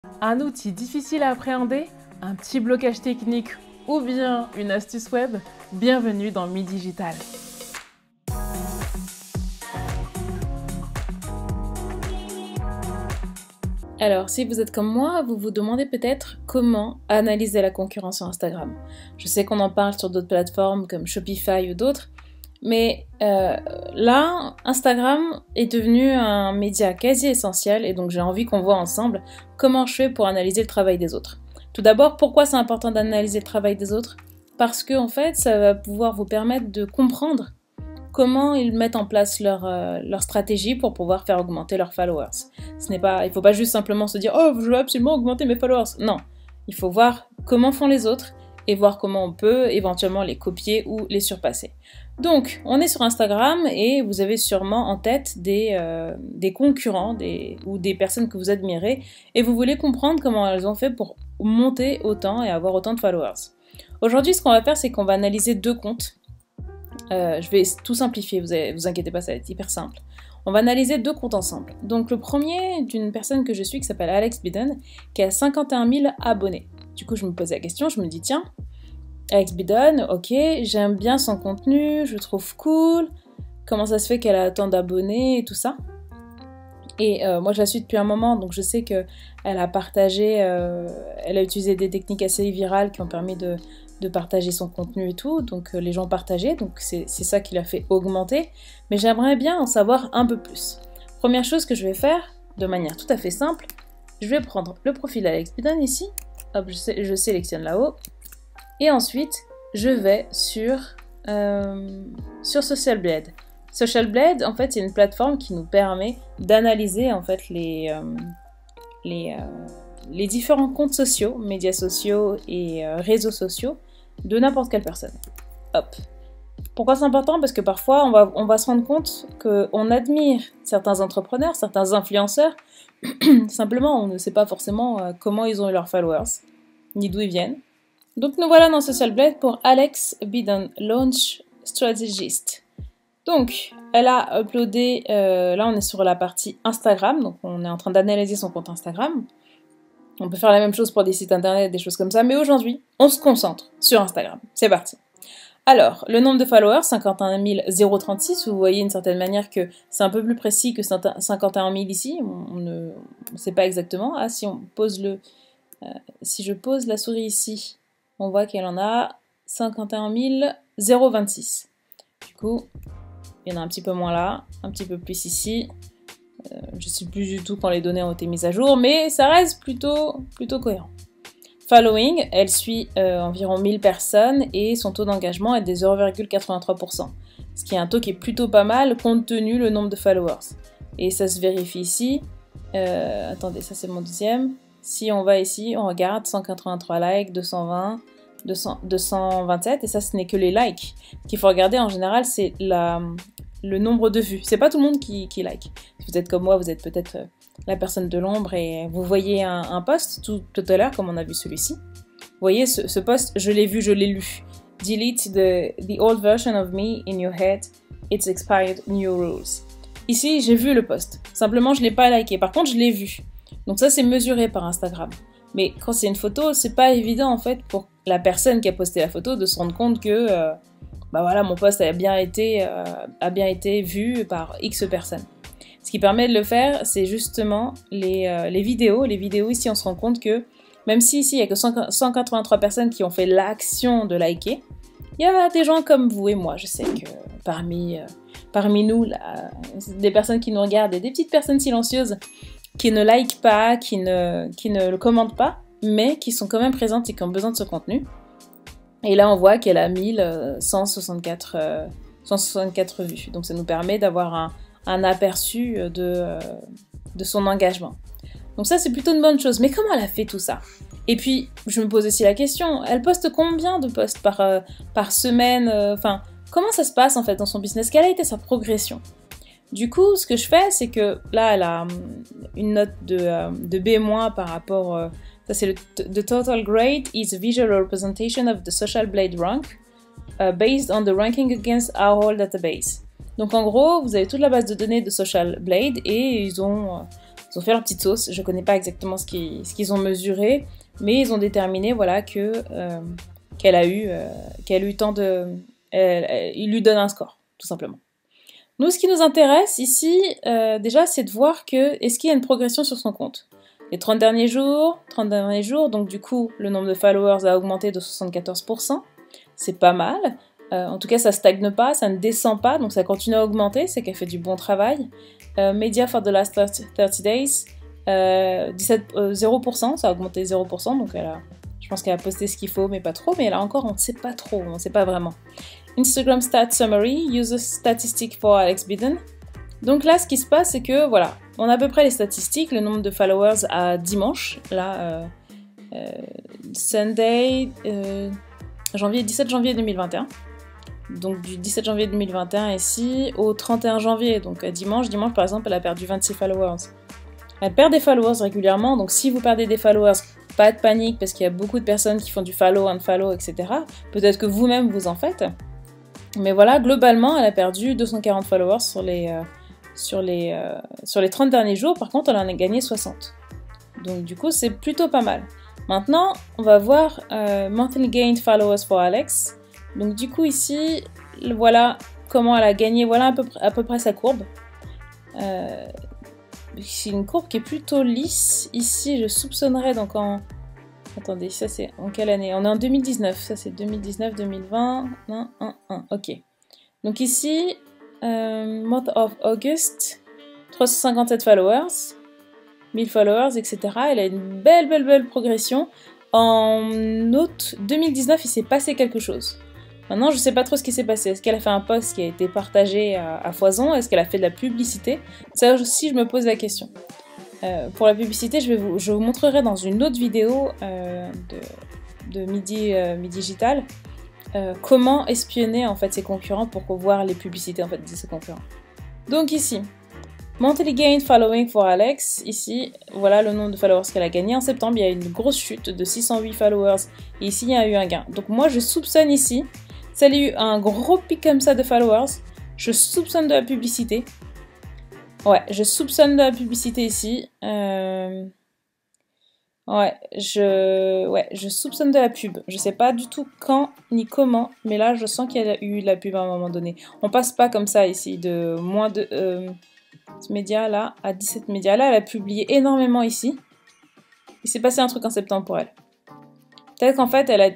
Un outil difficile à appréhender, un petit blocage technique ou bien une astuce web, bienvenue dans Mi Digital. Alors, si vous êtes comme moi, vous vous demandez peut-être comment analyser la concurrence sur Instagram. Je sais qu'on en parle sur d'autres plateformes comme Shopify ou d'autres, mais là, Instagram est devenu un média quasi essentiel et donc j'ai envie qu'on voit ensemble comment je fais pour analyser le travail des autres. Tout d'abord, pourquoi c'est important d'analyser le travail des autres? Parce que en fait, ça va pouvoir vous permettre de comprendre comment ils mettent en place leur stratégie pour pouvoir faire augmenter leurs followers. Il ne faut pas juste simplement se dire « Oh, je veux absolument augmenter mes followers ». Non, il faut voir comment font les autres et voir comment on peut éventuellement les copier ou les surpasser. Donc, on est sur Instagram et vous avez sûrement en tête des concurrents ou des personnes que vous admirez et vous voulez comprendre comment elles ont fait pour monter autant et avoir autant de followers. Aujourd'hui, ce qu'on va faire, c'est qu'on va analyser deux comptes. Je vais tout simplifier, vous inquiétez pas, ça va être hyper simple. On va analyser deux comptes ensemble. Donc le premier d'une personne que je suis qui s'appelle Alex Bidden, qui a 51 000 abonnés. Du coup, je me posais la question, je me dis tiens, Alex Bidden, ok, j'aime bien son contenu, je trouve cool. Comment ça se fait qu'elle a tant d'abonnés et tout ça? Et moi, je la suis depuis un moment, donc je sais qu'elle a partagé, elle a utilisé des techniques assez virales qui ont permis de partager son contenu et tout, donc les gens partageaient, donc c'est ça qui l'a fait augmenter, mais j'aimerais bien en savoir un peu plus. Première chose que je vais faire, de manière tout à fait simple, je vais prendre le profil d'Alex Bidden ici, hop, je sélectionne là-haut, et ensuite, je vais sur Social Blade. Social Blade, en fait, c'est une plateforme qui nous permet d'analyser en fait les différents comptes sociaux, médias sociaux et réseaux sociaux de n'importe quelle personne. Hop. Pourquoi c'est important? Parce que parfois, on va se rendre compte qu'on admire certains entrepreneurs, certains influenceurs, simplement, on ne sait pas forcément comment ils ont eu leurs followers, ni d'où ils viennent. Donc nous voilà dans Social Blade pour Alex Bidden, Launch Strategist. Donc, elle a uploadé, là on est sur la partie Instagram, donc on est en train d'analyser son compte Instagram. On peut faire la même chose pour des sites internet, des choses comme ça, mais aujourd'hui, on se concentre sur Instagram. C'est parti. Alors, le nombre de followers, 51 036, vous voyez d'une certaine manière que c'est un peu plus précis que 51 000 ici, on ne sait pas exactement. Ah, si si je pose la souris ici, on voit qu'elle en a 51 026. Du coup, il y en a un petit peu moins là, un petit peu plus ici. Je ne sais plus du tout quand les données ont été mises à jour, mais ça reste plutôt cohérent. Following, elle suit environ 1000 personnes et son taux d'engagement est de 0,83%. Ce qui est un taux qui est plutôt pas mal compte tenu le nombre de followers. Et ça se vérifie ici. Attendez, ça c'est mon deuxième. Si on va ici, on regarde 183 likes, 220, 227, et ça ce n'est que les likes. Ce qu'il faut regarder en général, c'est le nombre de vues. C'est pas tout le monde qui like. Si vous êtes comme moi, vous êtes peut-être la personne de l'ombre et vous voyez un post tout à l'heure, comme on a vu celui-ci. Vous voyez, ce post, je l'ai vu, je l'ai lu. Delete the old version of me in your head. It's expired new rules. Ici, j'ai vu le post. Simplement, je l'ai pas liké. Par contre, je l'ai vu. Donc ça, c'est mesuré par Instagram. Mais quand c'est une photo, c'est pas évident en fait pour la personne qui a posté la photo de se rendre compte que bah voilà, mon post a bien été vu par X personnes. Ce qui permet de le faire, c'est justement les vidéos. Les vidéos, ici, on se rend compte que même si ici, il n'y a que 183 personnes qui ont fait l'action de liker, il y a des gens comme vous et moi. Je sais que parmi nous, là, des personnes qui nous regardent et des petites personnes silencieuses qui ne likent pas, qui ne le commentent pas, mais qui sont quand même présentes et qui ont besoin de ce contenu. Et là, on voit qu'elle a 1164 vues. Donc, ça nous permet d'avoir un aperçu de son engagement. Donc ça, c'est plutôt une bonne chose. Mais comment elle a fait tout ça? Et puis, je me pose aussi la question, elle poste combien de posts par semaine? Enfin, comment ça se passe en fait dans son business? Quelle a été sa progression? Du coup, ce que je fais, c'est que là, elle a une note de B- par rapport... ça, c'est the total grade is a visual representation of the Social Blade rank based on the ranking against our whole database. Donc, en gros, vous avez toute la base de données de Social Blade et ils ont Ils ont fait leur petite sauce. Je connais pas exactement ce qu'ils ont mesuré, mais ils ont déterminé, voilà, que qu'elle a eu tant de... il lui donne un score, tout simplement. Nous, ce qui nous intéresse ici, déjà, c'est de voir est-ce qu'il y a une progression sur son compte. Les 30 derniers jours, donc du coup, le nombre de followers a augmenté de 74%. C'est pas mal. En tout cas, ça stagne pas, ça ne descend pas, donc ça continue à augmenter, c'est qu'elle fait du bon travail. Media for the last 30 days, 0%, ça a augmenté 0%, donc je pense qu'elle a posté ce qu'il faut, mais pas trop, mais là encore, on ne sait pas trop, on ne sait pas vraiment. Instagram Stat Summary, User Statistics for Alex Bidden. Donc là, ce qui se passe, c'est que, voilà, on a à peu près les statistiques, le nombre de followers à dimanche, là, Sunday, 17 janvier 2021. Donc du 17 janvier 2021 ici au 31 janvier, donc dimanche par exemple, elle a perdu 26 followers. Elle perd des followers régulièrement, donc si vous perdez des followers, pas de panique parce qu'il y a beaucoup de personnes qui font du follow, unfollow, etc. Peut-être que vous-même vous en faites. Mais voilà, globalement, elle a perdu 240 followers sur les 30 derniers jours, par contre elle en a gagné 60. Donc du coup c'est plutôt pas mal. Maintenant, on va voir Monthly Gained Followers for Alex. Donc du coup ici, voilà comment elle a gagné, voilà à peu près sa courbe. C'est une courbe qui est plutôt lisse. Ici, je soupçonnerais donc en... Attendez, ça c'est en quelle année? On est en 2019, ça c'est 2019, 2020, 1, ok. Donc ici, month of August, 357 followers, 1000 followers, etc. Elle a une belle progression. En août 2019, il s'est passé quelque chose. Maintenant, je ne sais pas trop ce qui s'est passé. Est-ce qu'elle a fait un post qui a été partagé à foison? Est-ce qu'elle a fait de la publicité? Ça aussi, je me pose la question. Pour la publicité, je vous montrerai dans une autre vidéo de Midi Digital comment espionner en fait ses concurrents pour voir les publicités en fait de ses concurrents. Donc ici, Monthly Gained Following for Alex. Ici, voilà le nombre de followers qu'elle a gagné. En septembre, il y a une grosse chute de 608 followers. Et ici, il y a eu un gain. Donc moi, je soupçonne ici, si elle a eu un gros pic comme ça de followers, je soupçonne de la publicité. Ouais, je soupçonne de la publicité ici. Ouais, je soupçonne de la pub. Je sais pas du tout quand ni comment, mais là, je sens qu'il y a eu de la pub à un moment donné. On passe pas comme ça ici, de moins de... ce média là à 17 médias. Là, elle a publié énormément ici. Il s'est passé un truc en septembre pour elle. Peut-être qu'en fait, elle a...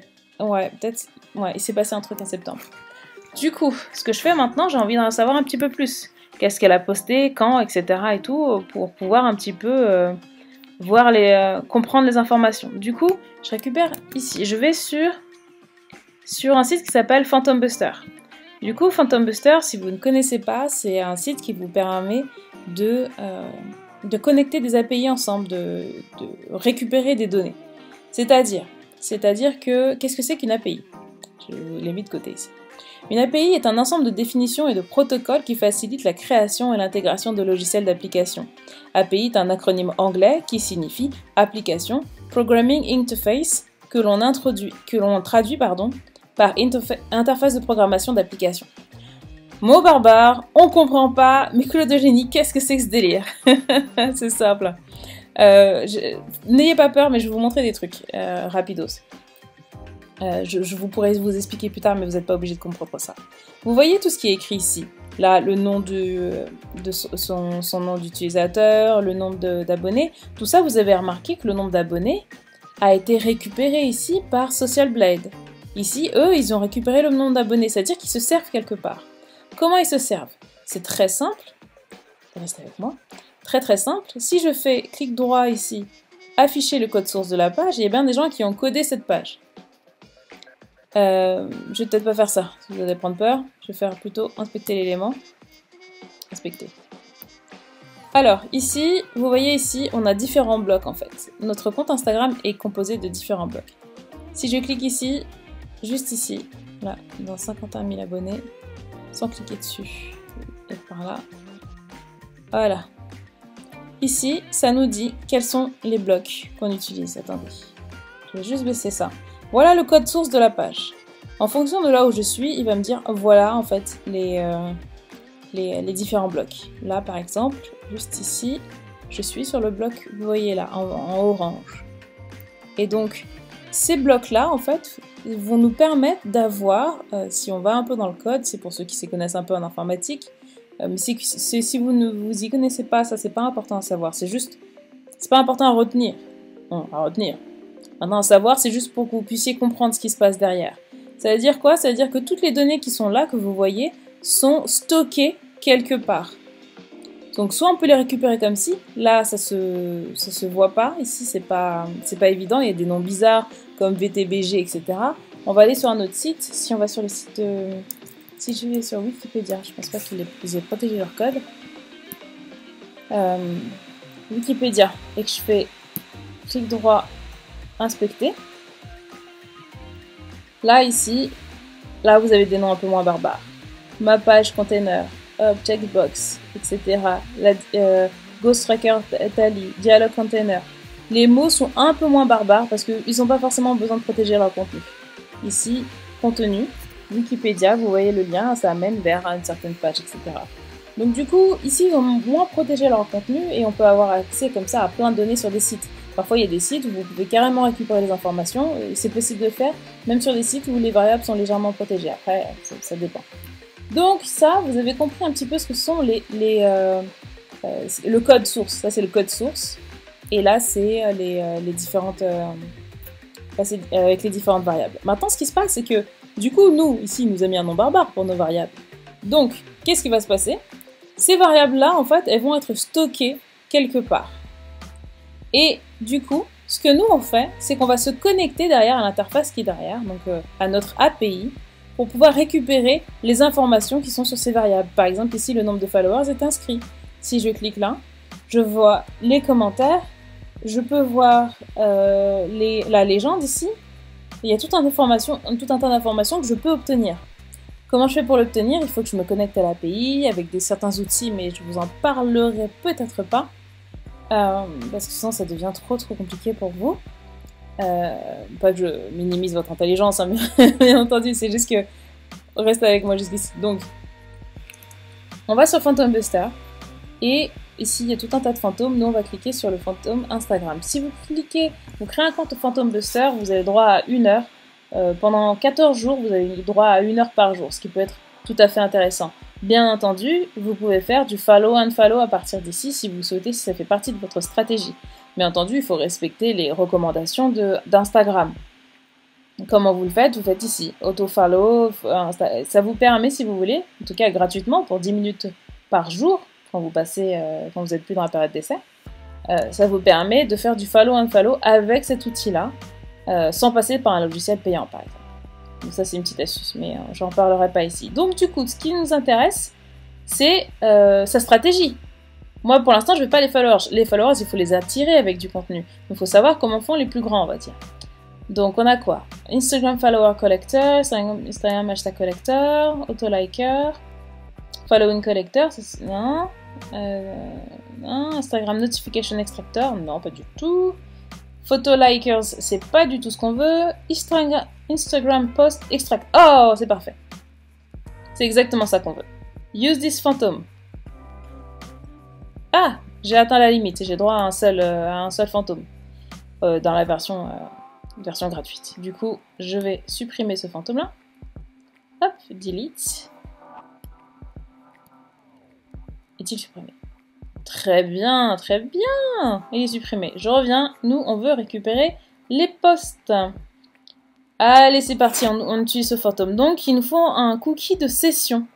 Ouais, peut-être... Ouais, il s'est passé un truc en septembre. Du coup, ce que je fais maintenant, j'ai envie d'en savoir un petit peu plus. Qu'est-ce qu'elle a posté, quand, etc. et tout, pour pouvoir un petit peu voir comprendre les informations. Du coup, je récupère ici. Je vais sur un site qui s'appelle Phantom Buster. Du coup, Phantom Buster, si vous ne connaissez pas, c'est un site qui vous permet de connecter des API ensemble, de récupérer des données. C'est-à-dire que, qu'est-ce que c'est qu'une API? Je l'ai mis de côté ici. Une API est un ensemble de définitions et de protocoles qui facilitent la création et l'intégration de logiciels d'application. API est un acronyme anglais qui signifie Application Programming Interface que l'on traduit par interface de programmation d'application. Mot barbare, on comprend pas, mais Claude Eugénie, qu'est-ce que c'est que ce délire? C'est simple. N'ayez pas peur, mais je vais vous montrer des trucs rapidos. Je vous pourrais vous expliquer plus tard, mais vous n'êtes pas obligé de comprendre ça. Vous voyez tout ce qui est écrit ici. Là, le nom de son nom d'utilisateur, le nombre d'abonnés. Tout ça, vous avez remarqué que le nombre d'abonnés a été récupéré ici par Social Blade. Ici, eux, ils ont récupéré le nombre d'abonnés, c'est-à-dire qu'ils se servent quelque part. Comment ils se servent? C'est très simple. Restez avec moi. Très simple. Si je fais clic droit ici, afficher le code source de la page, il y a bien des gens qui ont codé cette page. Je vais peut-être pas faire ça, si vous allez prendre peur. Je vais faire plutôt inspecter l'élément. Inspecter. Alors, ici, vous voyez ici, on a différents blocs en fait. Notre compte Instagram est composé de différents blocs. Si je clique ici, juste ici, là, dans 51 000 abonnés, sans cliquer dessus, et par là. Voilà. Ici, ça nous dit quels sont les blocs qu'on utilise. Attendez, je vais juste baisser ça. Voilà le code source de la page. En fonction de là où je suis, il va me dire voilà en fait les différents blocs. Là par exemple, juste ici, je suis sur le bloc, vous voyez là, en orange. Et donc, ces blocs-là, en fait, vont nous permettre d'avoir, si on va un peu dans le code, c'est pour ceux qui s'y connaissent un peu en informatique, mais si vous ne vous y connaissez pas, ça c'est pas important à savoir, c'est juste, c'est pas important à retenir. Bon, à retenir. Maintenant, à savoir, c'est juste pour que vous puissiez comprendre ce qui se passe derrière. Ça veut dire quoi? Ça veut dire que toutes les données qui sont là, que vous voyez, sont stockées quelque part. Donc soit on peut les récupérer comme ci, là ça se voit pas, ici c'est pas évident, il y a des noms bizarres comme VTBG, etc. On va aller sur un autre site, si on va sur le site si je vais sur Wikipédia, je pense pas qu'ils aient protégé leur code. Wikipédia, et que je fais clic droit, inspecter. Là ici, là vous avez des noms un peu moins barbares. Ma page container, object box, etc. Ghost Tracker Tally, Dialog Container. Les mots sont un peu moins barbares parce qu'ils n'ont pas forcément besoin de protéger leur contenu. Ici, contenu, Wikipédia, vous voyez le lien, ça amène vers une certaine page, etc. Donc du coup, ici, ils ont moins protégé leur contenu et on peut avoir accès comme ça à plein de données sur des sites. Parfois, il y a des sites où vous pouvez carrément récupérer les informations, c'est possible de faire, même sur des sites où les variables sont légèrement protégées. Après, ça dépend. Donc ça, vous avez compris un petit peu ce que sont le code source. Ça, c'est le code source. Et là, c'est les différentes... avec les différentes variables. Maintenant, ce qui se passe, c'est que, du coup, nous, ici, il nous a mis un nom barbare pour nos variables. Donc, qu'est-ce qui va se passer? Ces variables-là, en fait, elles vont être stockées quelque part. Et du coup, ce que nous, on fait, c'est qu'on va se connecter derrière à l'interface qui est derrière, donc à notre API, pour pouvoir récupérer les informations qui sont sur ces variables. Par exemple, ici, le nombre de followers est inscrit. Si je clique là, je vois les commentaires, je peux voir la légende ici. Il y a tout un tas d'informations que je peux obtenir. Comment je fais pour l'obtenir? Il faut que je me connecte à l'API avec certains outils, mais je vous en parlerai peut-être pas. Parce que sinon ça devient trop compliqué pour vous. Pas que je minimise votre intelligence, hein, mais bien entendu, c'est juste que reste avec moi jusqu'ici. Donc, on va sur Phantom Buster et ici il y a tout un tas de fantômes. Nous on va cliquer sur le fantôme Instagram. Si vous créez un compte Phantom Buster, vous avez droit à 1 heure. Pendant 14 jours, vous avez droit à 1 heure par jour, ce qui peut être tout à fait intéressant. Bien entendu, vous pouvez faire du follow-unfollow à partir d'ici si vous souhaitez, si ça fait partie de votre stratégie. Bien entendu, il faut respecter les recommandations d'Instagram. Comment vous le faites? Vous faites ici, auto-follow, ça vous permet, si vous voulez, en tout cas gratuitement, pour 10 minutes par jour, quand vous n'êtes plus dans la période d'essai, ça vous permet de faire du follow-unfollow avec cet outil-là, sans passer par un logiciel payant, par exemple. Donc ça, c'est une petite astuce, mais j'en parlerai pas ici. Donc du coup, ce qui nous intéresse, c'est sa stratégie. Moi, pour l'instant, je ne veux pas les followers. Les followers, il faut les attirer avec du contenu. Il faut savoir comment font les plus grands, on va dire. Donc, on a quoi? Instagram Follower Collector, Instagram Hashtag Collector, Auto-Liker, Following Collector, non. Instagram Notification Extractor, non, pas du tout. Photo Likers, c'est pas du tout ce qu'on veut. Instagram Post Extract. Oh, c'est parfait. C'est exactement ça qu'on veut. Use this phantom. Ah, j'ai atteint la limite. J'ai droit à un seul fantôme dans la version gratuite. Du coup, je vais supprimer ce fantôme-là. Hop, delete. Est-il supprimé? Très bien, très bien. Il est supprimé. Je reviens. Nous, on veut récupérer les posts. Allez, c'est parti. On utilise ce fantôme. Donc, il nous faut un cookie de session.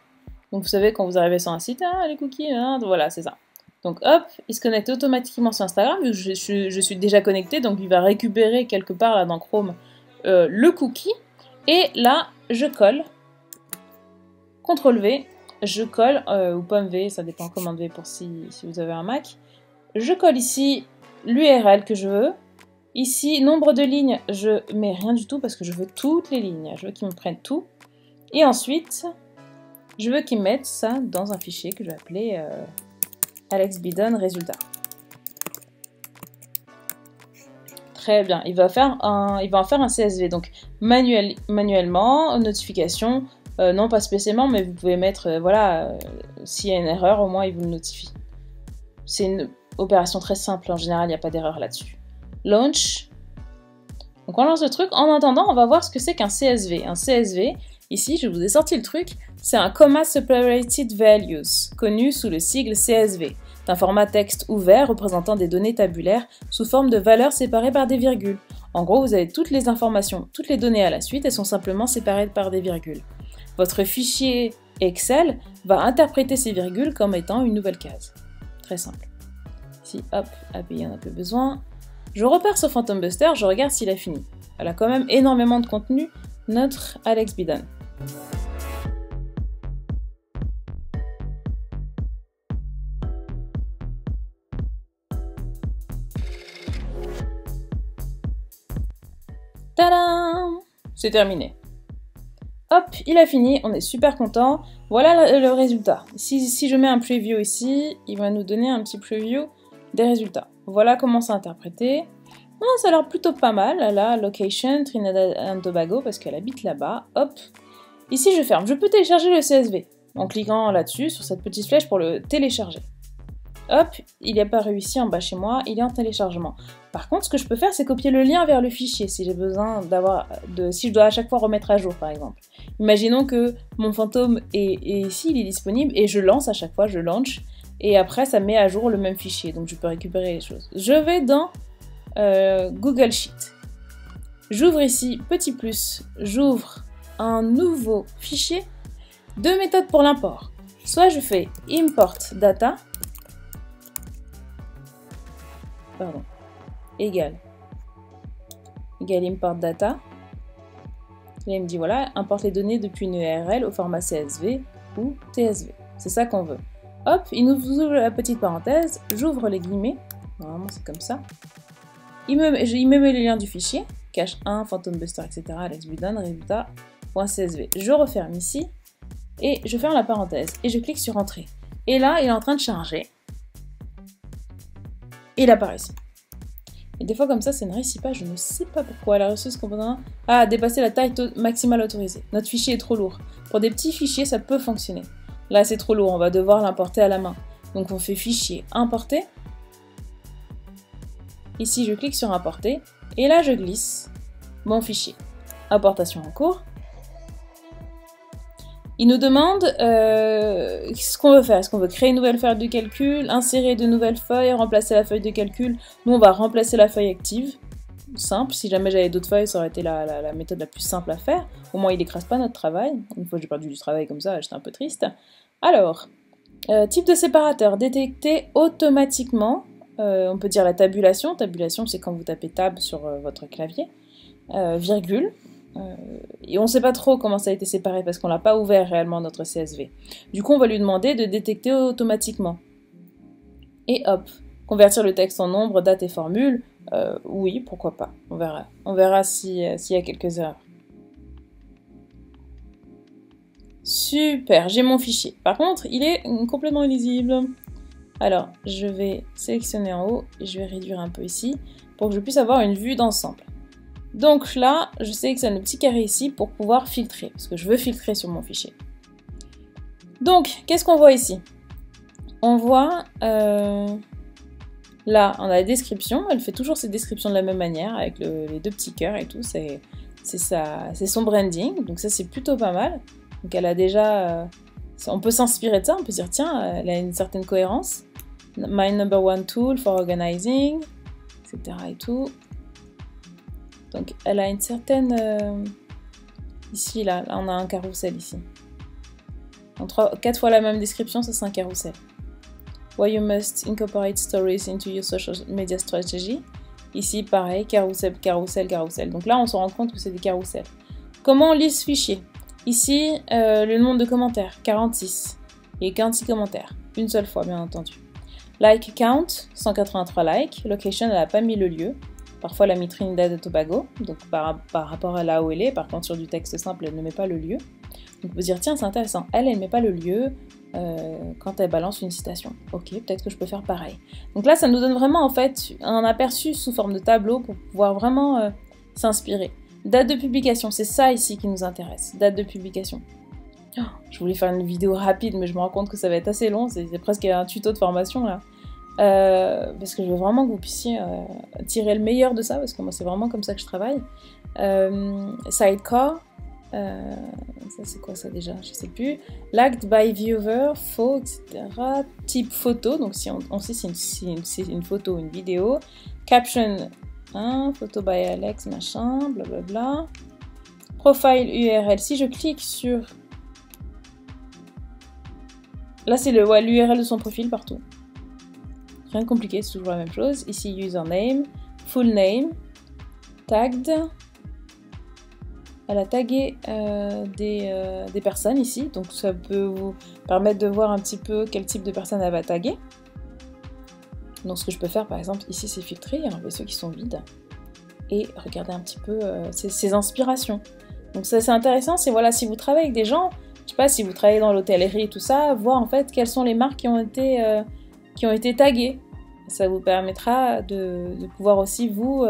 Donc, vous savez, quand vous arrivez sur un site, les cookies, voilà, c'est ça. Donc, hop, il se connecte automatiquement sur Instagram. Vu que je suis déjà connecté, donc il va récupérer quelque part là dans Chrome le cookie. Et là, je colle. CTRL V. Je colle, ou pomme V, ça dépend commande V pour si vous avez un Mac. Je colle ici l'URL que je veux. Ici, nombre de lignes, je mets rien du tout parce que je veux toutes les lignes. Je veux qu'ils me prennent tout. Et ensuite, je veux qu'ils mettent ça dans un fichier que je vais appeler Alex Bidon résultat. Très bien, il va en faire un CSV. Donc, manuellement, notification. Non, pas spécialement, mais vous pouvez mettre, voilà, s'il y a une erreur, au moins il vous le notifie. C'est opération très simple, en général, il n'y a pas d'erreur là-dessus. Launch. Donc on lance le truc. En attendant, on va voir ce que c'est qu'un CSV. Un CSV, ici, je vous ai sorti le truc, c'est un Comma Separated Values, connu sous le sigle CSV. C'est un format texte ouvert représentant des données tabulaires sous forme de valeurs séparées par des virgules. En gros, vous avez toutes les informations, toutes les données à la suite, elles sont simplement séparées par des virgules. Votre fichier Excel va interpréter ces virgules comme étant une nouvelle case. Très simple. Ici, hop, API, on n'a plus besoin. Je repère sur Phantom Buster, je regarde s'il a fini. Elle a quand même énormément de contenu, notre Alex Bidan. Tadam! C'est terminé. Hop, il a fini, on est super content. Voilà le résultat. Si je mets un preview ici, il va nous donner un petit preview des résultats. Voilà comment c'est interprété. Non, ça a l'air plutôt pas mal. Là, location, Trinidad and Tobago, parce qu'elle habite là-bas. Hop. Ici, je ferme. Je peux télécharger le CSV en cliquant là-dessus, sur cette petite flèche pour le télécharger. Hop, il est apparu ici en bas chez moi, il est en téléchargement. Par contre, ce que je peux faire, c'est copier le lien vers le fichier si j'ai besoin si je dois à chaque fois remettre à jour, par exemple. Imaginons que mon fantôme est ici, il est disponible, et je lance à chaque fois, je launch, et après ça met à jour le même fichier, donc je peux récupérer les choses. Je vais dans Google Sheet. J'ouvre ici, petit plus, j'ouvre un nouveau fichier. Deux méthodes pour l'import. Soit je fais import data, égal import data. Là, il me dit voilà, importe les données depuis une URL au format CSV ou TSV. C'est ça qu'on veut. Hop, il nous ouvre la petite parenthèse, j'ouvre les guillemets. Normalement, c'est comme ça. Il me met les liens du fichier, cache 1, Phantom Buster, etc. Alex Bidan, résultat.csv. Je referme ici et je ferme la parenthèse et je clique sur Entrée. Et là, il est en train de charger. Et il apparaît ici. Et des fois comme ça ne réussit pas, je ne sais pas pourquoi. Elle a reçu ce composant. Ah, dépasser la taille maximale autorisée. Notre fichier est trop lourd. Pour des petits fichiers, ça peut fonctionner. Là, c'est trop lourd, on va devoir l'importer à la main. Donc on fait Fichier, Importer. Ici, je clique sur Importer. Et là, je glisse mon fichier. Importation en cours. Il nous demande ce qu'on veut faire. Est-ce qu'on veut créer une nouvelle feuille de calcul, insérer de nouvelles feuilles, remplacer la feuille de calcul? Nous, on va remplacer la feuille active. Simple. Si jamais j'avais d'autres feuilles, ça aurait été la méthode la plus simple à faire. Au moins, il n'écrase pas notre travail. Une fois que j'ai perdu du travail comme ça, j'étais un peu triste. Alors, type de séparateur. Détecter automatiquement. On peut dire la tabulation. Tabulation, c'est quand vous tapez tab sur votre clavier. Virgule. Et on ne sait pas trop comment ça a été séparé parce qu'on l'a pas ouvert réellement notre CSV. Du coup, on va lui demander de détecter automatiquement. Et hop, convertir le texte en nombre, date et formule. Oui, pourquoi pas. On verra. On verra s'il y a quelques erreurs. Super, j'ai mon fichier. Par contre, il est complètement illisible. Alors, je vais sélectionner en haut et je vais réduire un peu ici pour que je puisse avoir une vue d'ensemble. Donc là, je sélectionne le petit carré ici pour pouvoir filtrer, parce que je veux filtrer sur mon fichier. Donc, qu'est-ce qu'on voit ici? On voit, là, on a la description, elle fait toujours ses descriptions de la même manière, avec les deux petits cœurs et tout, c'est son branding, donc ça c'est plutôt pas mal. Donc elle a déjà, on peut s'inspirer de ça, on peut se dire tiens, elle a une certaine cohérence. My number one tool for organizing, etc. et tout. Donc elle a une certaine... ici, là, on a un carrousel ici. En 4 fois la même description, ça c'est un carrousel. Why you must incorporate stories into your social media strategy. Ici, pareil, carrousel, carrousel, carrousel. Donc là, on se rend compte que c'est des carousels. Comment on lit ce fichier? Ici, le nombre de commentaires, 46. Et 46 commentaires. Une seule fois, bien entendu. Like count, 183 likes. Location, elle n'a pas mis le lieu. Parfois, elle a mis Trinidad et Tobago, donc par rapport à là où elle est. Par contre, sur du texte simple, elle ne met pas le lieu. Donc, on peut se dire, tiens, c'est intéressant. Elle ne met pas le lieu quand elle balance une citation. Ok, peut-être que je peux faire pareil. Donc là, ça nous donne vraiment, en fait, un aperçu sous forme de tableau pour pouvoir vraiment s'inspirer. Date de publication, c'est ça ici qui nous intéresse. Date de publication. Oh, je voulais faire une vidéo rapide, mais je me rends compte que ça va être assez long. C'est presque un tuto de formation, là. parce que je veux vraiment que vous puissiez tirer le meilleur de ça, parce que moi c'est vraiment comme ça que je travaille. Sidecar, ça c'est quoi ça déjà, je sais plus. Liked by viewer, faux, etc. Type photo, donc si on sait c'est une photo ou une vidéo. Caption, hein, photo by Alex, machin, blablabla. Profile URL, si je clique sur... Là c'est l'URL de son profil partout. Rien de compliqué, c'est toujours la même chose. Ici username, full name, tagged. Elle a tagué des personnes ici, donc ça peut vous permettre de voir un petit peu quel type de personne elle va taguer. Donc ce que je peux faire par exemple ici c'est filtrer, enlever ceux qui sont vides et regarder un petit peu ses inspirations. Donc ça c'est intéressant, c'est voilà, si vous travaillez avec des gens, je sais pas si vous travaillez dans l'hôtellerie et tout ça, voir en fait quelles sont les marques qui ont été taguées. Ça vous permettra de pouvoir aussi vous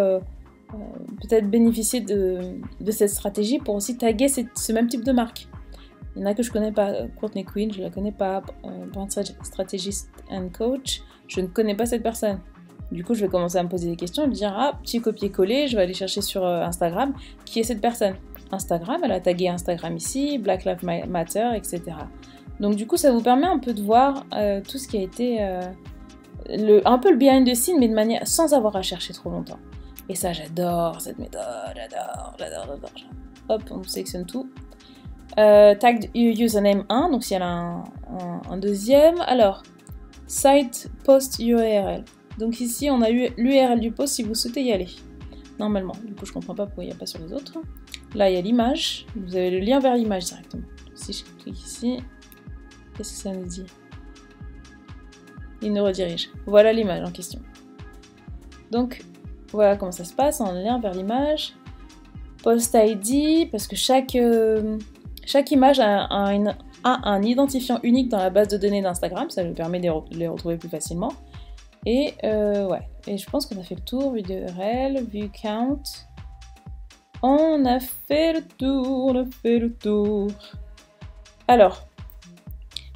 peut-être bénéficier de cette stratégie pour aussi taguer ce même type de marque. Il y en a que je connais pas, Courtney Quinn, je la connais pas, Brand Strategist and Coach, je ne connais pas cette personne. Du coup, je vais commencer à me poser des questions et me dire, ah, petit copier-coller, je vais aller chercher sur Instagram, qui est cette personne? Instagram, elle a tagué Instagram ici, Black Lives Matter, etc. Donc du coup, ça vous permet un peu de voir tout ce qui a été, un peu le behind the scene, mais de manière, sans avoir à chercher trop longtemps. Et ça, j'adore cette méthode, j'adore. Hop, on sélectionne tout. Tag username 1, donc si elle a un deuxième. Alors, site post URL. Donc ici, on a eu l'URL du post si vous souhaitez y aller. Normalement, du coup, je comprends pas pourquoi il n'y a pas sur les autres. Là, il y a l'image. Vous avez le lien vers l'image directement. Si je clique ici, qu'est-ce que ça nous dit? Il nous redirige. Voilà l'image en question. Donc, voilà comment ça se passe, en lien vers l'image. Post ID, parce que chaque image a un identifiant unique dans la base de données d'Instagram, ça nous permet de les retrouver plus facilement. Et ouais, et je pense qu'on a fait le tour, vue d'URL, view count. On a fait le tour. Alors,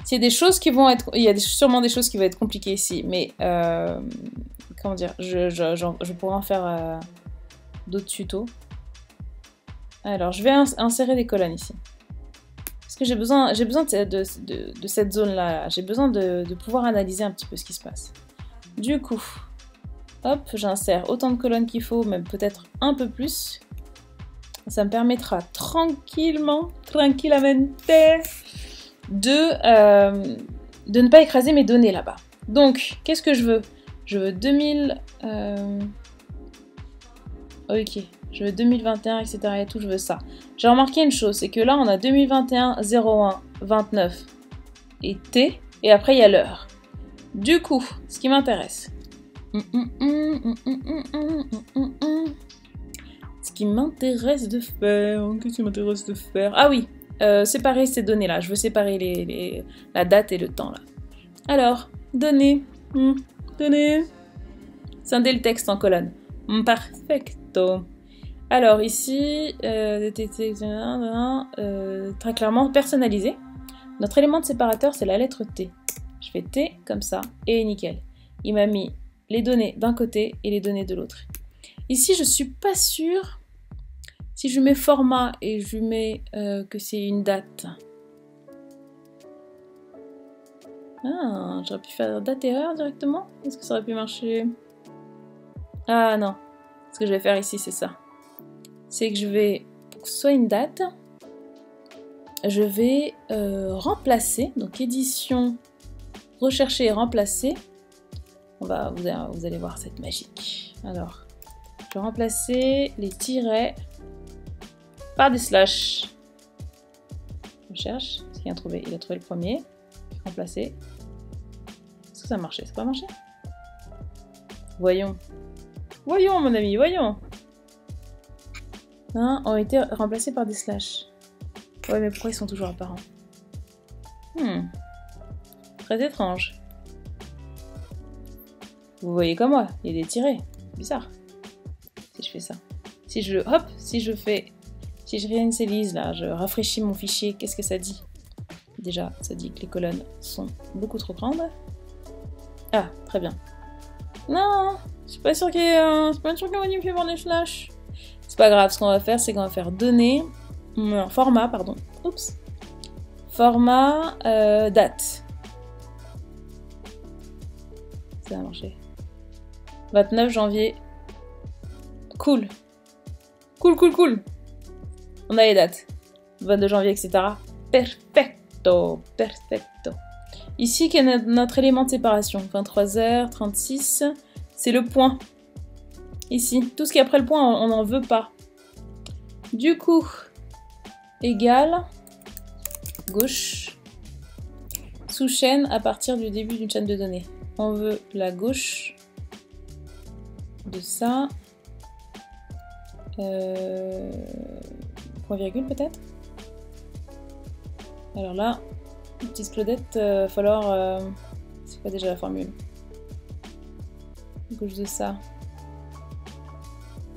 c'est des choses qui vont être... Il y a sûrement des choses qui vont être compliquées ici, mais... comment dire, je pourrais en faire d'autres tutos. Alors, je vais insérer des colonnes ici. Parce que j'ai besoin de cette zone-là. J'ai besoin de pouvoir analyser un petit peu ce qui se passe. Du coup, hop, j'insère autant de colonnes qu'il faut, même peut-être un peu plus. Ça me permettra tranquillement de ne pas écraser mes données là-bas. Donc, qu'est-ce que je veux? Je veux 2000... Ok, je veux 2021, etc. et tout, je veux ça. J'ai remarqué une chose, c'est que là, on a 2021, 01, 29 et T, et après, il y a l'heure. Du coup, ce qui m'intéresse... Ce qui m'intéresse de faire... Qu'est-ce qui m'intéresse de faire? Ah oui, séparer ces données-là. Je veux séparer la date et le temps, là. Alors, données... Données. Scinder le texte en colonne. Perfecto. Alors ici, très clairement personnalisé. Notre élément de séparateur, c'est la lettre T. Je fais T comme ça et nickel. Il m'a mis les données d'un côté et les données de l'autre. Ici, je suis pas sûre si je mets format et je mets que c'est une date. Ah, j'aurais pu faire date et heure directement. Est-ce que ça aurait pu marcher? Ah non. Ce que je vais faire ici, c'est ça. C'est que je vais, pour que ce soit une date, je vais remplacer, donc édition, rechercher et remplacer. Vous allez voir cette magique. Alors, je vais remplacer les tirets par des slash. Je cherche, ce qu'il a trouvé. Il a trouvé le premier. Remplacer. Est-ce que ça a marché? Ça n'a pas marché? Voyons. Voyons, mon ami, voyons. Hein, ont été remplacés par des slash. Ouais, mais pourquoi ils sont toujours apparents? Très étrange. Vous voyez comme moi, il y a des tirets. Bizarre. Si je fais ça. Si je réinitialise là, je rafraîchis mon fichier, qu'est-ce que ça dit? Déjà, ça dit que les colonnes sont beaucoup trop grandes. Ah, très bien. Non, je suis pas sûre qu'il va modifier par des slash. C'est pas grave, ce qu'on va faire, c'est qu'on va faire données, format, pardon. Oups. Format, date. Ça a marché. 29 janvier. Cool. Cool. On a les dates. 22 janvier, etc. Perfecto. Ici, quel est notre élément de séparation? 23h36. C'est le point. Ici. Tout ce qui est après le point, on n'en veut pas. Du coup, égal, gauche, sous-chaîne à partir du début d'une chaîne de données. On veut la gauche de ça. Point virgule peut-être. Alors là, petite Claudette, falloir... c'est quoi déjà la formule? Gauche de ça.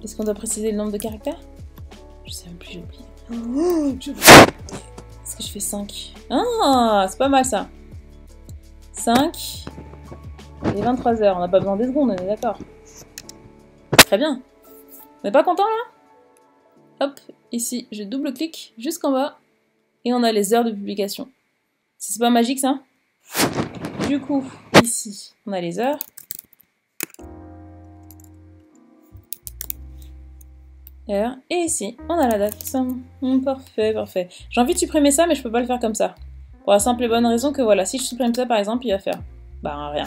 Est-ce qu'on doit préciser le nombre de caractères? Je sais même plus, j'ai oublié. Est-ce que je fais 5? Ah, c'est pas mal ça. 5 et 23h. On n'a pas besoin des secondes, on est d'accord. Très bien. On n'est pas content là? Hop, ici, je double-clique jusqu'en bas. Et on a les heures de publication. C'est pas magique ça? Du coup, ici, on a les heures. Et ici, on a la date. Parfait. J'ai envie de supprimer ça, mais je peux pas le faire comme ça. Pour la simple et bonne raison que voilà, si je supprime ça par exemple, il va faire... bah rien.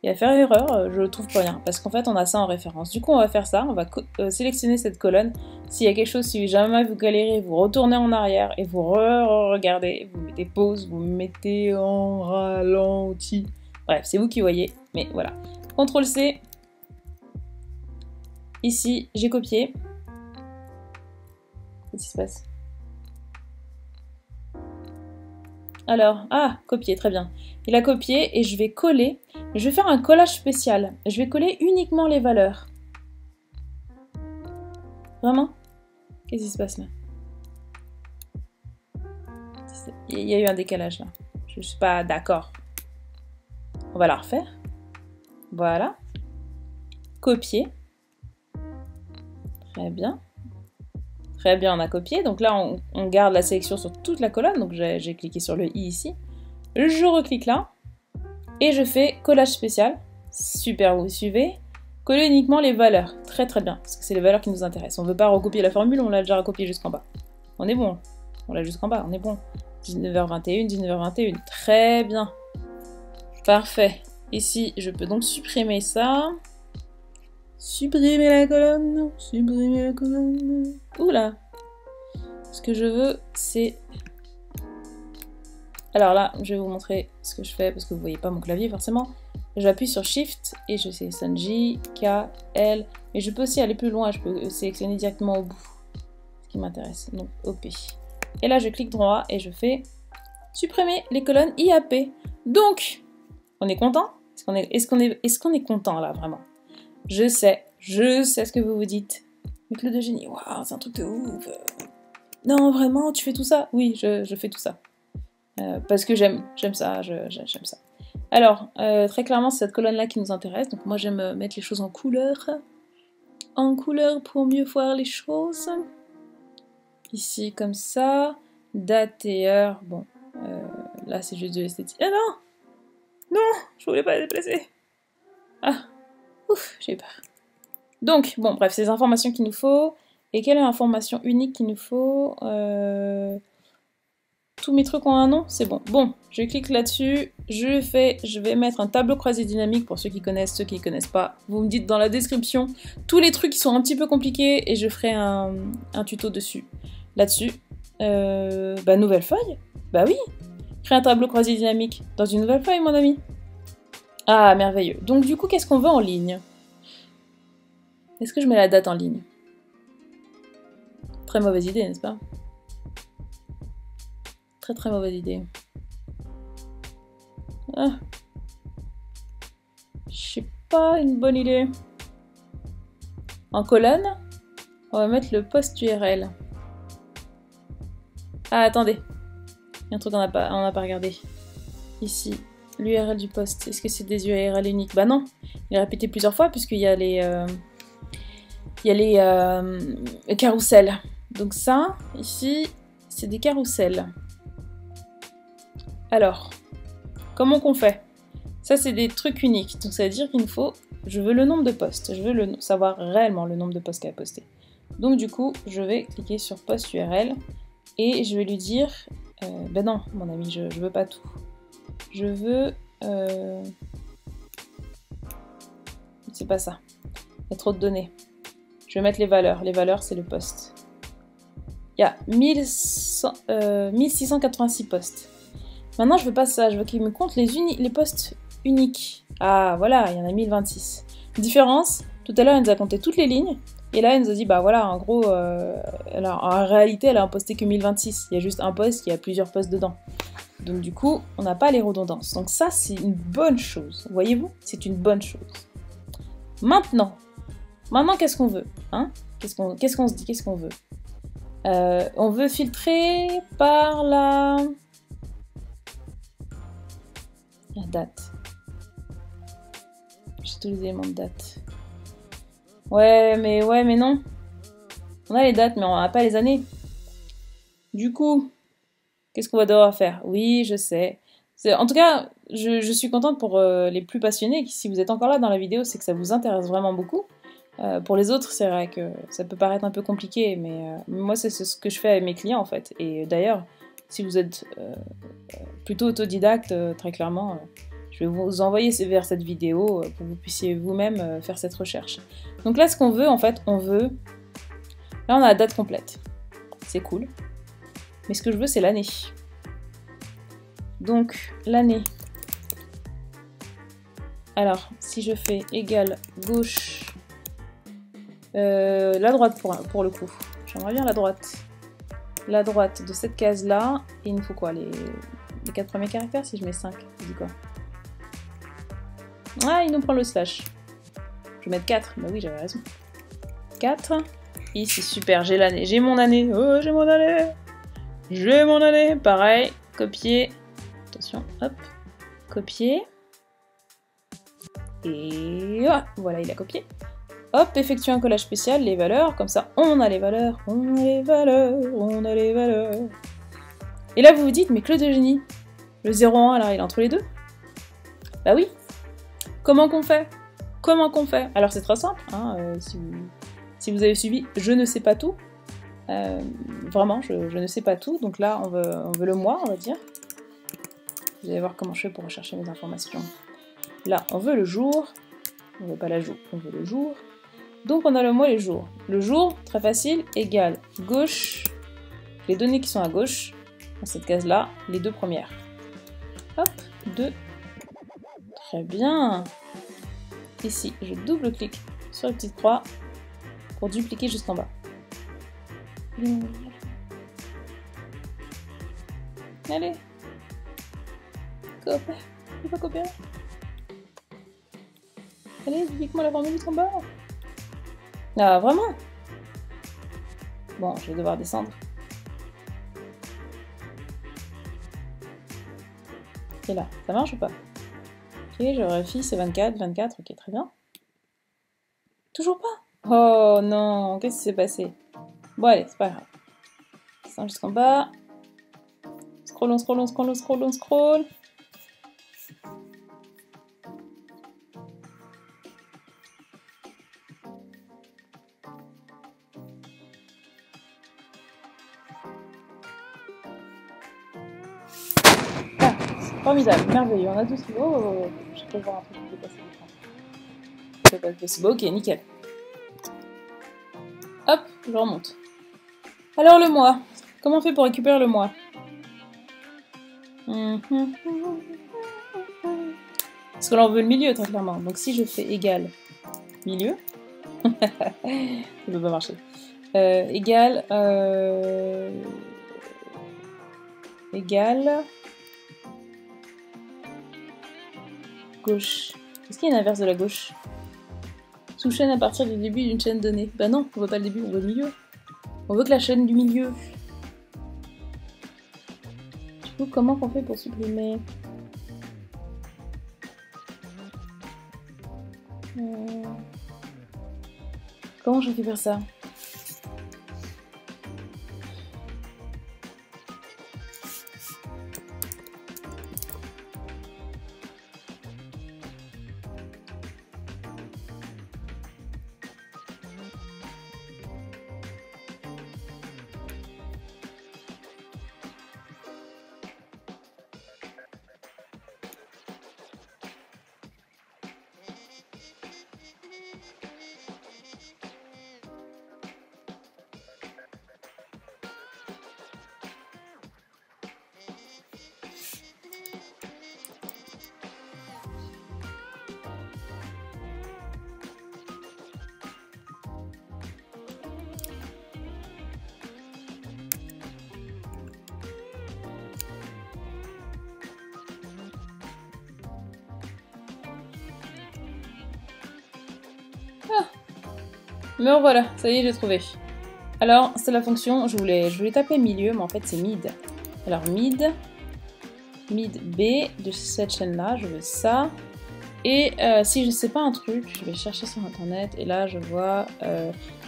Il va faire erreur, je le trouve pas rien. Parce qu'en fait, on a ça en référence. Du coup, on va faire ça. On va sélectionner cette colonne. S'il y a quelque chose, si jamais vous galérez, vous retournez en arrière et vous regardez. Vous mettez pause, vous mettez en ralenti. Bref, c'est vous qui voyez. Mais voilà. CTRL-C. Ici, j'ai copié. Qu'est-ce qui se passe? Alors, copier, très bien. Il a copié et je vais coller. Je vais faire un collage spécial. Je vais coller uniquement les valeurs. Vraiment? Qu'est-ce qui se passe là? Il y a eu un décalage là. Je ne suis pas d'accord. On va la refaire. Voilà. Copier. Très bien. Très bien, on a copié. Donc là, on garde la sélection sur toute la colonne. Donc j'ai cliqué sur le i ici. Je reclique là. Et je fais collage spécial. Super, vous suivez. Coller uniquement les valeurs. Très bien. Parce que c'est les valeurs qui nous intéressent. On ne veut pas recopier la formule, on l'a déjà recopié jusqu'en bas. On est bon. On l'a jusqu'en bas, on est bon. 19h21, 19h21. Très bien. Parfait. Ici, je peux donc supprimer ça. Supprimer la colonne. Oula. Ce que je veux, c'est... Alors là, je vais vous montrer ce que je fais, parce que vous voyez pas mon clavier forcément. J'appuie sur Shift et je sélectionne J, K, L. Mais je peux aussi aller plus loin, je peux sélectionner directement au bout. Ce qui m'intéresse, donc OP. Et là, je clique droit et je fais supprimer les colonnes IAP. Donc, on est content? Est-ce qu'on est content là, vraiment? Je sais ce que vous vous dites. Mais Claude Eugénie, waouh, c'est un truc de ouf. Non, vraiment, tu fais tout ça? Oui, je fais tout ça. Parce que j'aime ça, j'aime ça. Alors, très clairement, c'est cette colonne-là qui nous intéresse. Donc moi, j'aime mettre les choses en couleur. En couleur pour mieux voir les choses. Ici, comme ça. Date et heure. Bon, là, c'est juste de l'esthétique. Ah non! Non! Je voulais pas les déplacer. Ah! Ouf, j'ai peur. Donc, bon, bref, c'est les informations qu'il nous faut. Et quelle est l'information unique qu'il nous faut? Tous mes trucs ont un nom, c'est bon. Bon, je clique là-dessus, je vais mettre un tableau croisé dynamique pour ceux qui connaissent, ceux qui ne connaissent pas. Vous me dites dans la description tous les trucs qui sont un petit peu compliqués et je ferai un tuto dessus. Là-dessus, nouvelle feuille. Bah oui, créer un tableau croisé dynamique dans une nouvelle feuille, mon ami. Ah, merveilleux. Donc du coup, qu'est-ce qu'on veut en ligne? Est-ce que je mets la date en ligne? Très mauvaise idée, n'est-ce pas? Très mauvaise idée. Ah. Je sais pas, une bonne idée. En colonne, on va mettre le post URL. Ah, attendez. Il y a un truc qu'on n'a pas regardé. Ici, l'URL du post? Est-ce que c'est des URL uniques? Bah non, il est répété plusieurs fois puisqu'il y a les carousels. Donc ça, ici, c'est des carousels. Alors, comment qu'on fait? Ça, c'est des trucs uniques. Donc ça veut dire qu'il me faut... Je veux le nombre de posts. Je veux savoir réellement le nombre de posts qu'elle a posté. Donc du coup, je vais cliquer sur post URL et je vais lui dire... ben non, mon ami, je veux pas tout. Je veux... C'est pas ça. Il y a trop de données. Je vais mettre les valeurs. Les valeurs, c'est le post. Il y a 1686 posts. Maintenant, je veux pas ça. Je veux qu'il me compte les posts uniques. Ah, voilà, il y en a 1026. Différence, tout à l'heure, elle nous a compté toutes les lignes. Et là, elle nous a dit, bah voilà, en gros, en réalité, elle a posté que 1026. Il y a juste un post, il y a plusieurs posts dedans. Donc du coup, on n'a pas les redondances. Donc ça, c'est une bonne chose. Voyez-vous? C'est une bonne chose. Maintenant, qu'est-ce qu'on veut, hein? Qu'est-ce qu'on se dit? Qu'est-ce qu'on veut? On veut filtrer par la date. J'ai tous les éléments de date. Ouais, mais non. On a les dates, mais on n'a pas les années. Du coup, qu'est-ce qu'on va devoir faire? Oui, je sais. En tout cas, je suis contente pour les plus passionnés. Si vous êtes encore là dans la vidéo, c'est que ça vous intéresse vraiment beaucoup. Pour les autres, c'est vrai que ça peut paraître un peu compliqué, mais moi, c'est ce que je fais avec mes clients, en fait. Et d'ailleurs, si vous êtes plutôt autodidacte, très clairement, je vais vous envoyer vers cette vidéo pour que vous puissiez vous-même faire cette recherche. Donc là, ce qu'on veut, en fait, Là, on a la date complète. C'est cool. Mais ce que je veux, c'est l'année. Donc, l'année. Alors, si je fais égal gauche... la droite pour le coup. J'aimerais bien la droite. La droite de cette case-là. Et il nous faut quoi? Les 4 premiers caractères? Si je mets 5, je dis quoi? Ah, il nous prend le slash. Je vais mettre 4. Bah oui, j'avais raison. 4. Ici, super, j'ai l'année. J'ai mon année. Oh, j'ai mon année. J'ai mon année. Pareil. Copier. Attention, hop. Copier. Et voilà, il a copié. Hop, effectuer un collage spécial, les valeurs. Comme ça, on a les valeurs. On a les valeurs. On a les valeurs. Et là, vous vous dites, mais Claude Eugénie, le 0,1, alors il est entre les deux? Bah oui. Comment qu'on fait? Comment qu'on fait? Alors c'est très simple, hein, si vous avez suivi, je ne sais pas tout. Vraiment, je ne sais pas tout. Donc là, on veut le mois, on va dire. Vous allez voir comment je fais pour rechercher mes informations. Là, on veut le jour. On veut pas la jour, on veut le jour. Donc on a le mois et le jour. Le jour, très facile, égale gauche, les données qui sont à gauche, dans cette case-là, les deux premières. Hop, 2. Très bien. Ici, je double-clique sur la petite croix pour dupliquer jusqu'en bas. Allez. Coopère. Il faut coopérer. Allez, duplique-moi la formule jusqu'en bas. Ah, vraiment? Bon, je vais devoir descendre. Et là, ça marche ou pas? Ok, je vérifie, c'est 24, 24, ok, très bien. Toujours pas? Oh non, qu'est-ce qui s'est passé? Bon, allez, c'est pas grave. Descends jusqu'en bas. Scroll, on scroll, on scroll, on scroll, on scroll. Ah, formidable, merveilleux, on a tous... Oh, je peux voir un truc qui est passé. C'est pas possible, ok, nickel. Hop, je remonte. Alors le mois, comment on fait pour récupérer le mois? Parce que là on veut le milieu très clairement. Donc si je fais égal milieu, ça ne peut pas marcher. Égal gauche. Est-ce qu'il y a une inverse de la gauche? Sous-chaîne à partir du début d'une chaîne donnée. Bah non, on veut pas le début, on veut le milieu. On veut que la chaîne du milieu. Du coup, comment qu'on fait pour supprimer? Comment je récupère ça? Me revoilà, ça y est, j'ai trouvé. Alors, c'est la fonction, je voulais taper milieu, mais en fait c'est mid. Alors mid B de cette chaîne-là, je veux ça. Et si je sais pas un truc, je vais chercher sur internet, et là je vois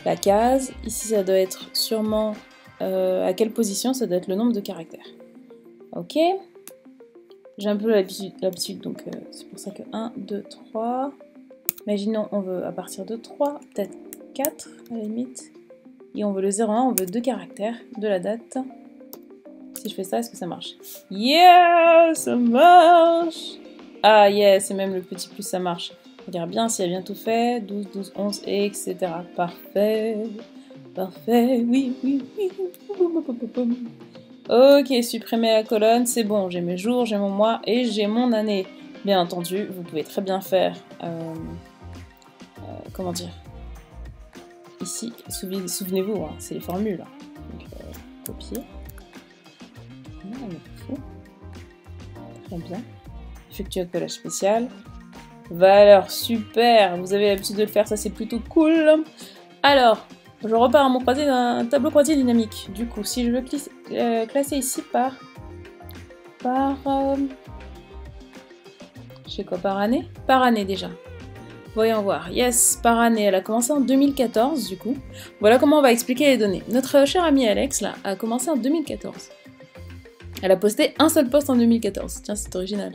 la case. Ici ça doit être sûrement à quelle position, ça doit être le nombre de caractères. Ok. J'ai un peu l'habitude, donc c'est pour ça que 1, 2, 3. Imaginons, on veut à partir de 3, peut-être 4 à la limite. Et on veut le 0,1, on veut 2 caractères de la date. Si je fais ça, est-ce que ça marche? Yeah, ça marche! Ah yeah, c'est même le petit plus, ça marche. Regarde bien s'il y a bien tout fait. 12, 12, 11, etc. Parfait. Parfait, oui, oui, oui. Ok, supprimer la colonne, c'est bon. J'ai mes jours, j'ai mon mois et j'ai mon année. Bien entendu, vous pouvez très bien faire... comment dire? Ici, souvenez-vous, hein, c'est les formules. Donc, copier. Non, on est pas fou. Très bien. Effectuer un collage spécial. Valeur, super. Vous avez l'habitude de le faire, ça c'est plutôt cool. Alors, je repars à mon croisé d'un tableau croisé dynamique. Du coup, si je veux classer ici par... je sais quoi, par année? Par année déjà. Voyons voir. Yes, par année. Elle a commencé en 2014, du coup. Voilà comment on va expliquer les données. Notre cher ami Alex, là, a commencé en 2014. Elle a posté un seul post en 2014. Tiens, c'est original.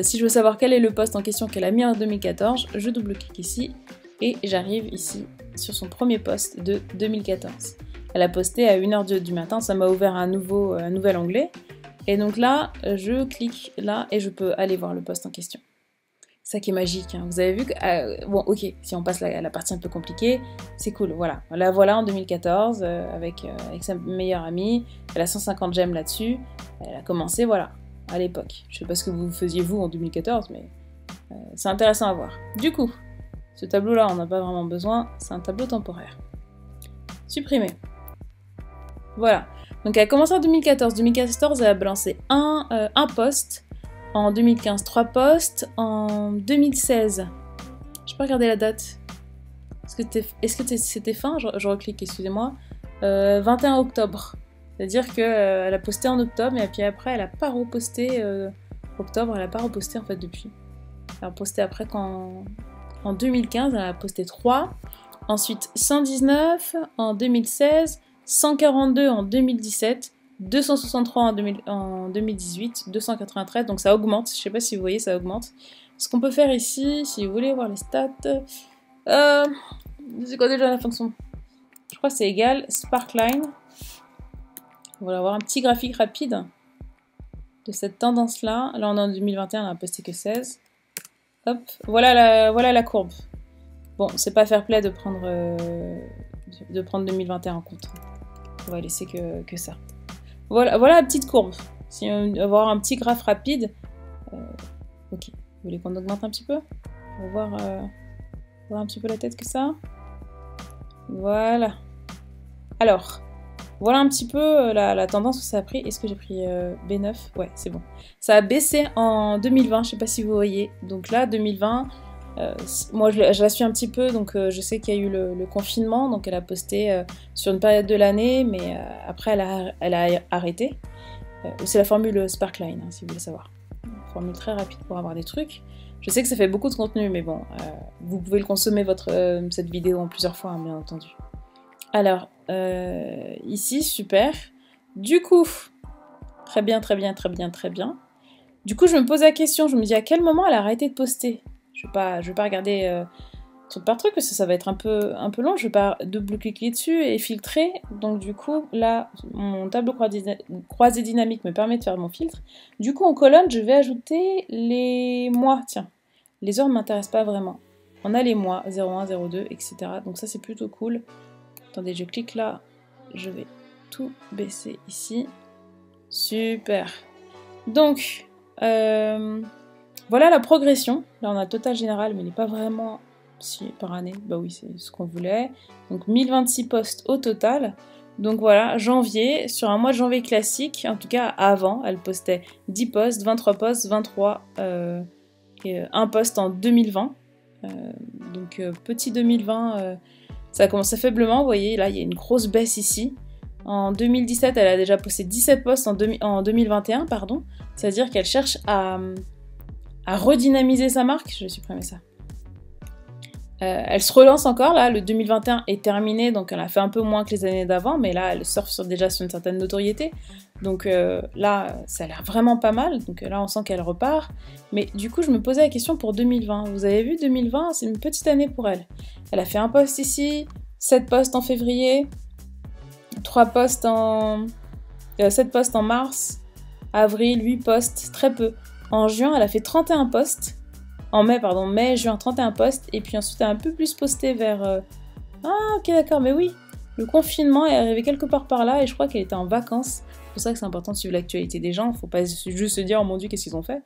Si je veux savoir quel est le post en question qu'elle a mis en 2014, je double-clique ici et j'arrive ici sur son premier post de 2014. Elle a posté à 1h du matin, ça m'a ouvert un nouvel onglet. Et donc là, je clique là et je peux aller voir le post en question. Ça qui est magique, hein. Vous avez vu que... bon, ok, si on passe à la partie un peu compliquée, c'est cool, voilà. La voilà en 2014, avec sa meilleure amie, elle a 150 gemmes là-dessus, elle a commencé, voilà, à l'époque. Je sais pas ce que vous faisiez vous en 2014, mais c'est intéressant à voir. Du coup, ce tableau-là, on n'a pas vraiment besoin, c'est un tableau temporaire. Supprimer. Voilà. Donc elle a commencé en 2014. 2014, elle a balancé un post. En 2015, 3 posts. En 2016, je peux regarder la date. Est-ce que c'était fin? Je reclique, excusez-moi. 21 octobre. C'est-à-dire qu'elle a posté en octobre, et puis après, elle n'a pas reposté octobre, elle n'a pas reposté en fait depuis. Elle a posté après en 2015, elle a posté 3. Ensuite, 119 en 2016, 142 en 2017. 263 en 2018, 293, donc ça augmente, je sais pas si vous voyez, ça augmente. Ce qu'on peut faire ici, si vous voulez voir les stats, c'est quoi déjà la fonction? Je crois que c'est égal, sparkline. On va avoir un petit graphique rapide de cette tendance-là. Là, on est en 2021, on a posté que 16. Hop, voilà la courbe. Bon, c'est pas fair play de prendre 2021 en compte. On va laisser que ça. Voilà la petite courbe. Si on veut avoir un petit graphe rapide. Ok. Vous voulez qu'on augmente un petit peu? On va voir un petit peu la tête que ça. Voilà. Alors, voilà un petit peu la tendance que ça a pris. Est-ce que j'ai pris B9? Ouais, c'est bon. Ça a baissé en 2020, je sais pas si vous voyez. Donc là, 2020, moi je la suis un petit peu, donc je sais qu'il y a eu le confinement, donc elle a posté sur une période de l'année, mais après elle a arrêté. C'est la formule Sparkline, hein, si vous voulez savoir. Une formule très rapide pour avoir des trucs. Je sais que ça fait beaucoup de contenu, mais bon, vous pouvez le consommer cette vidéo en plusieurs fois, hein, bien entendu. Alors, ici, super. Du coup, très bien, très bien, très bien, très bien. Du coup, je me pose la question, je me dis à quel moment elle a arrêté de poster. Je vais pas regarder truc par truc, parce que ça va être un peu long, je vais pas double-cliquer dessus et filtrer. Donc du coup, là, mon tableau croisé dynamique me permet de faire mon filtre. Du coup, en colonne, je vais ajouter les mois. Tiens, les heures ne m'intéressent pas vraiment. On a les mois, 01, 02, etc. Donc ça, c'est plutôt cool. Attendez, je clique là, je vais tout baisser ici. Super. Donc, voilà la progression. Là, on a le total général, mais il n'est pas vraiment... Si, par année, bah oui, c'est ce qu'on voulait. Donc 1026 posts au total. Donc voilà, janvier, sur un mois de janvier classique, en tout cas avant, elle postait 10 posts, 23 posts, 23, et un post en 2020. Donc petit 2020, ça a commencé faiblement, vous voyez, là il y a une grosse baisse ici. En 2017, elle a déjà posté 17 posts en 2021, pardon. C'est-à-dire qu'elle cherche à redynamiser sa marque. Je vais supprimer ça. Elle se relance encore, là, le 2021 est terminé, donc elle a fait un peu moins que les années d'avant, mais là, elle surfe déjà sur une certaine notoriété. Donc là, ça a l'air vraiment pas mal, donc là, on sent qu'elle repart. Mais du coup, je me posais la question pour 2020. Vous avez vu, 2020, c'est une petite année pour elle. Elle a fait un post ici, 7 posts en février, 7 posts en mars, avril, 8 posts, très peu. En juin, elle a fait 31 posts. En mai, pardon, mai, juin, 31 posts, et puis ensuite elle a un peu plus posté vers... Ah, ok, d'accord, mais oui, le confinement est arrivé quelque part par là, et je crois qu'elle était en vacances. C'est pour ça que c'est important de suivre l'actualité des gens, faut pas juste se dire, oh mon dieu, qu'est-ce qu'ils ont fait,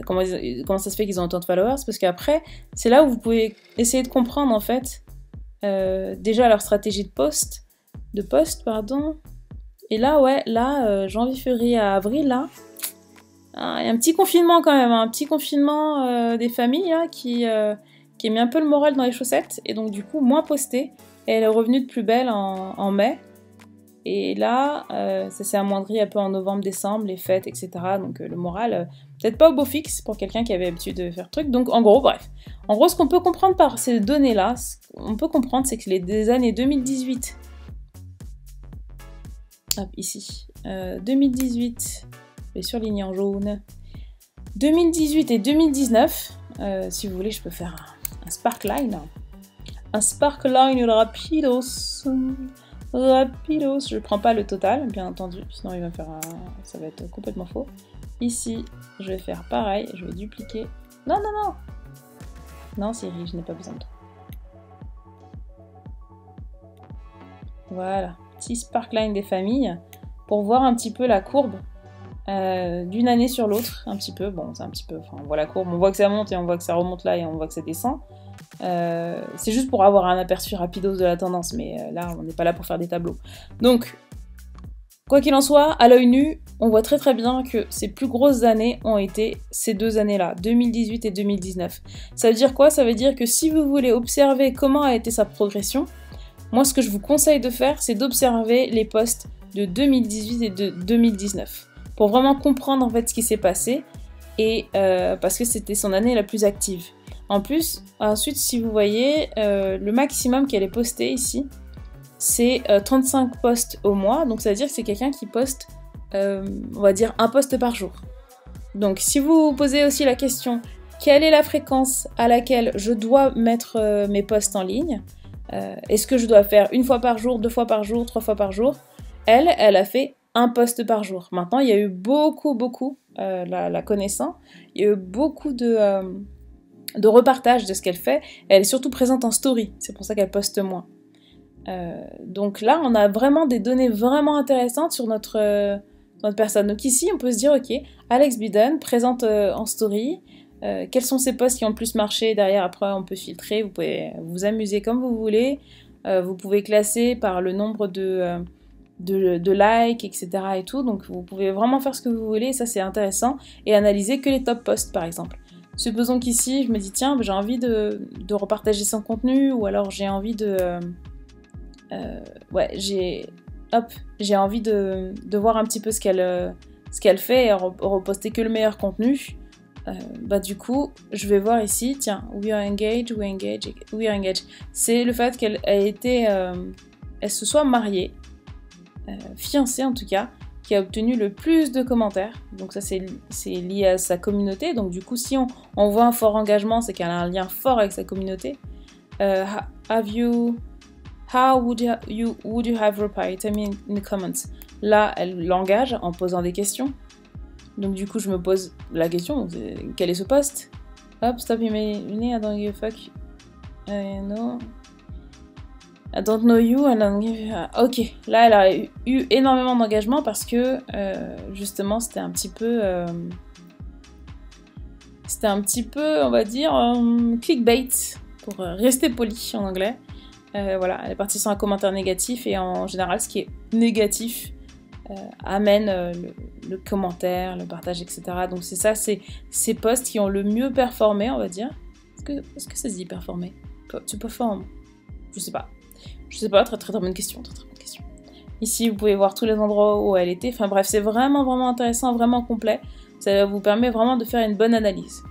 comment ça se fait qu'ils ont autant de followers, parce qu'après, c'est là où vous pouvez essayer de comprendre, en fait, déjà leur stratégie de post, et là, ouais, là, janvier, février à avril, là, il y a un petit confinement quand même, un petit confinement des familles là, qui a mis un peu le moral dans les chaussettes, et donc du coup moins posté, et elle est revenue de plus belle en mai, et là ça s'est amoindri un peu en novembre, décembre, les fêtes, etc. Donc le moral, peut-être pas au beau fixe pour quelqu'un qui avait l'habitude de faire truc, donc en gros, bref. En gros, ce qu'on peut comprendre par ces données-là, on peut comprendre, c'est que des années 2018, hop, ici, 2018... Je vais surligner en jaune. 2018 et 2019, si vous voulez, je peux faire un sparkline. Un sparkline rapidos. Rapidos. Je prends pas le total, bien entendu, sinon il va me faire ça va être complètement faux. Ici, je vais faire pareil, je vais dupliquer. Non, non, non. Non, Siri, je n'ai pas besoin de toi. Voilà, petit sparkline des familles pour voir un petit peu la courbe. D'une année sur l'autre, un petit peu, bon c'est un petit peu, enfin on voit la courbe, on voit que ça monte et on voit que ça remonte là et on voit que ça descend, c'est juste pour avoir un aperçu rapidos de la tendance, mais là on n'est pas là pour faire des tableaux. Donc, quoi qu'il en soit, à l'œil nu, on voit très très bien que ces plus grosses années ont été ces deux années-là, 2018 et 2019. Ça veut dire quoi? Ça veut dire que si vous voulez observer comment a été sa progression, moi ce que je vous conseille de faire, c'est d'observer les posts de 2018 et de 2019. Pour vraiment comprendre en fait ce qui s'est passé, et parce que c'était son année la plus active. En plus, ensuite, si vous voyez, le maximum qu'elle ait posté ici, c'est 35 posts au mois, donc ça veut dire que c'est quelqu'un qui poste, on va dire, un post par jour. Donc si vous vous posez aussi la question, quelle est la fréquence à laquelle je dois mettre mes posts en ligne, est-ce que je dois faire une fois par jour, 2 fois par jour, 3 fois par jour? Elle a fait un post par jour. Maintenant, il y a eu beaucoup, la connaissant, il y a eu beaucoup de repartage de ce qu'elle fait. Elle est surtout présente en story, c'est pour ça qu'elle poste moins. Donc là, on a vraiment des données vraiment intéressantes sur notre personne. Donc ici, on peut se dire, ok, Alex Biden présente en story, quels sont ces posts qui ont le plus marché, derrière, après, on peut filtrer, vous pouvez vous amuser comme vous voulez, vous pouvez classer par le nombre de likes, etc. et tout, donc vous pouvez vraiment faire ce que vous voulez, ça c'est intéressant, et analyser que les top posts par exemple. Supposons qu'ici je me dis tiens, j'ai envie de repartager son contenu, ou alors j'ai envie j'ai envie de voir un petit peu ce qu'elle fait et reposter que le meilleur contenu. bah du coup, je vais voir ici, tiens, we are engaged, we are engaged. C'est le fait qu'elle a été, elle se soit mariée, fiancée en tout cas, qui a obtenu le plus de commentaires. Donc ça, c'est lié à sa communauté. Donc du coup, si on voit un fort engagement, c'est qu'elle a un lien fort avec sa communauté. How would you have replied? Tell me in the comments. Là, elle l'engage en posant des questions. Donc du coup, je me pose la question, quel est ce poste? Hop, stop emailing, I don't give a fuck. No. I don't know you, I don't give a... Ok, là, elle a eu énormément d'engagement parce que, justement, c'était un petit peu, on va dire, clickbait, pour rester poli en anglais. Voilà, elle est partie sur un commentaire négatif et en général, ce qui est négatif amène le commentaire, le partage, etc. Donc c'est ça, c'est ces posts qui ont le mieux performé, on va dire. Est-ce que ça se dit performer? Tu performes? Je sais pas. Très très très bonne question, très très bonne question. Ici, vous pouvez voir tous les endroits où elle était. Enfin bref, c'est vraiment vraiment intéressant, vraiment complet. Ça vous permet vraiment de faire une bonne analyse.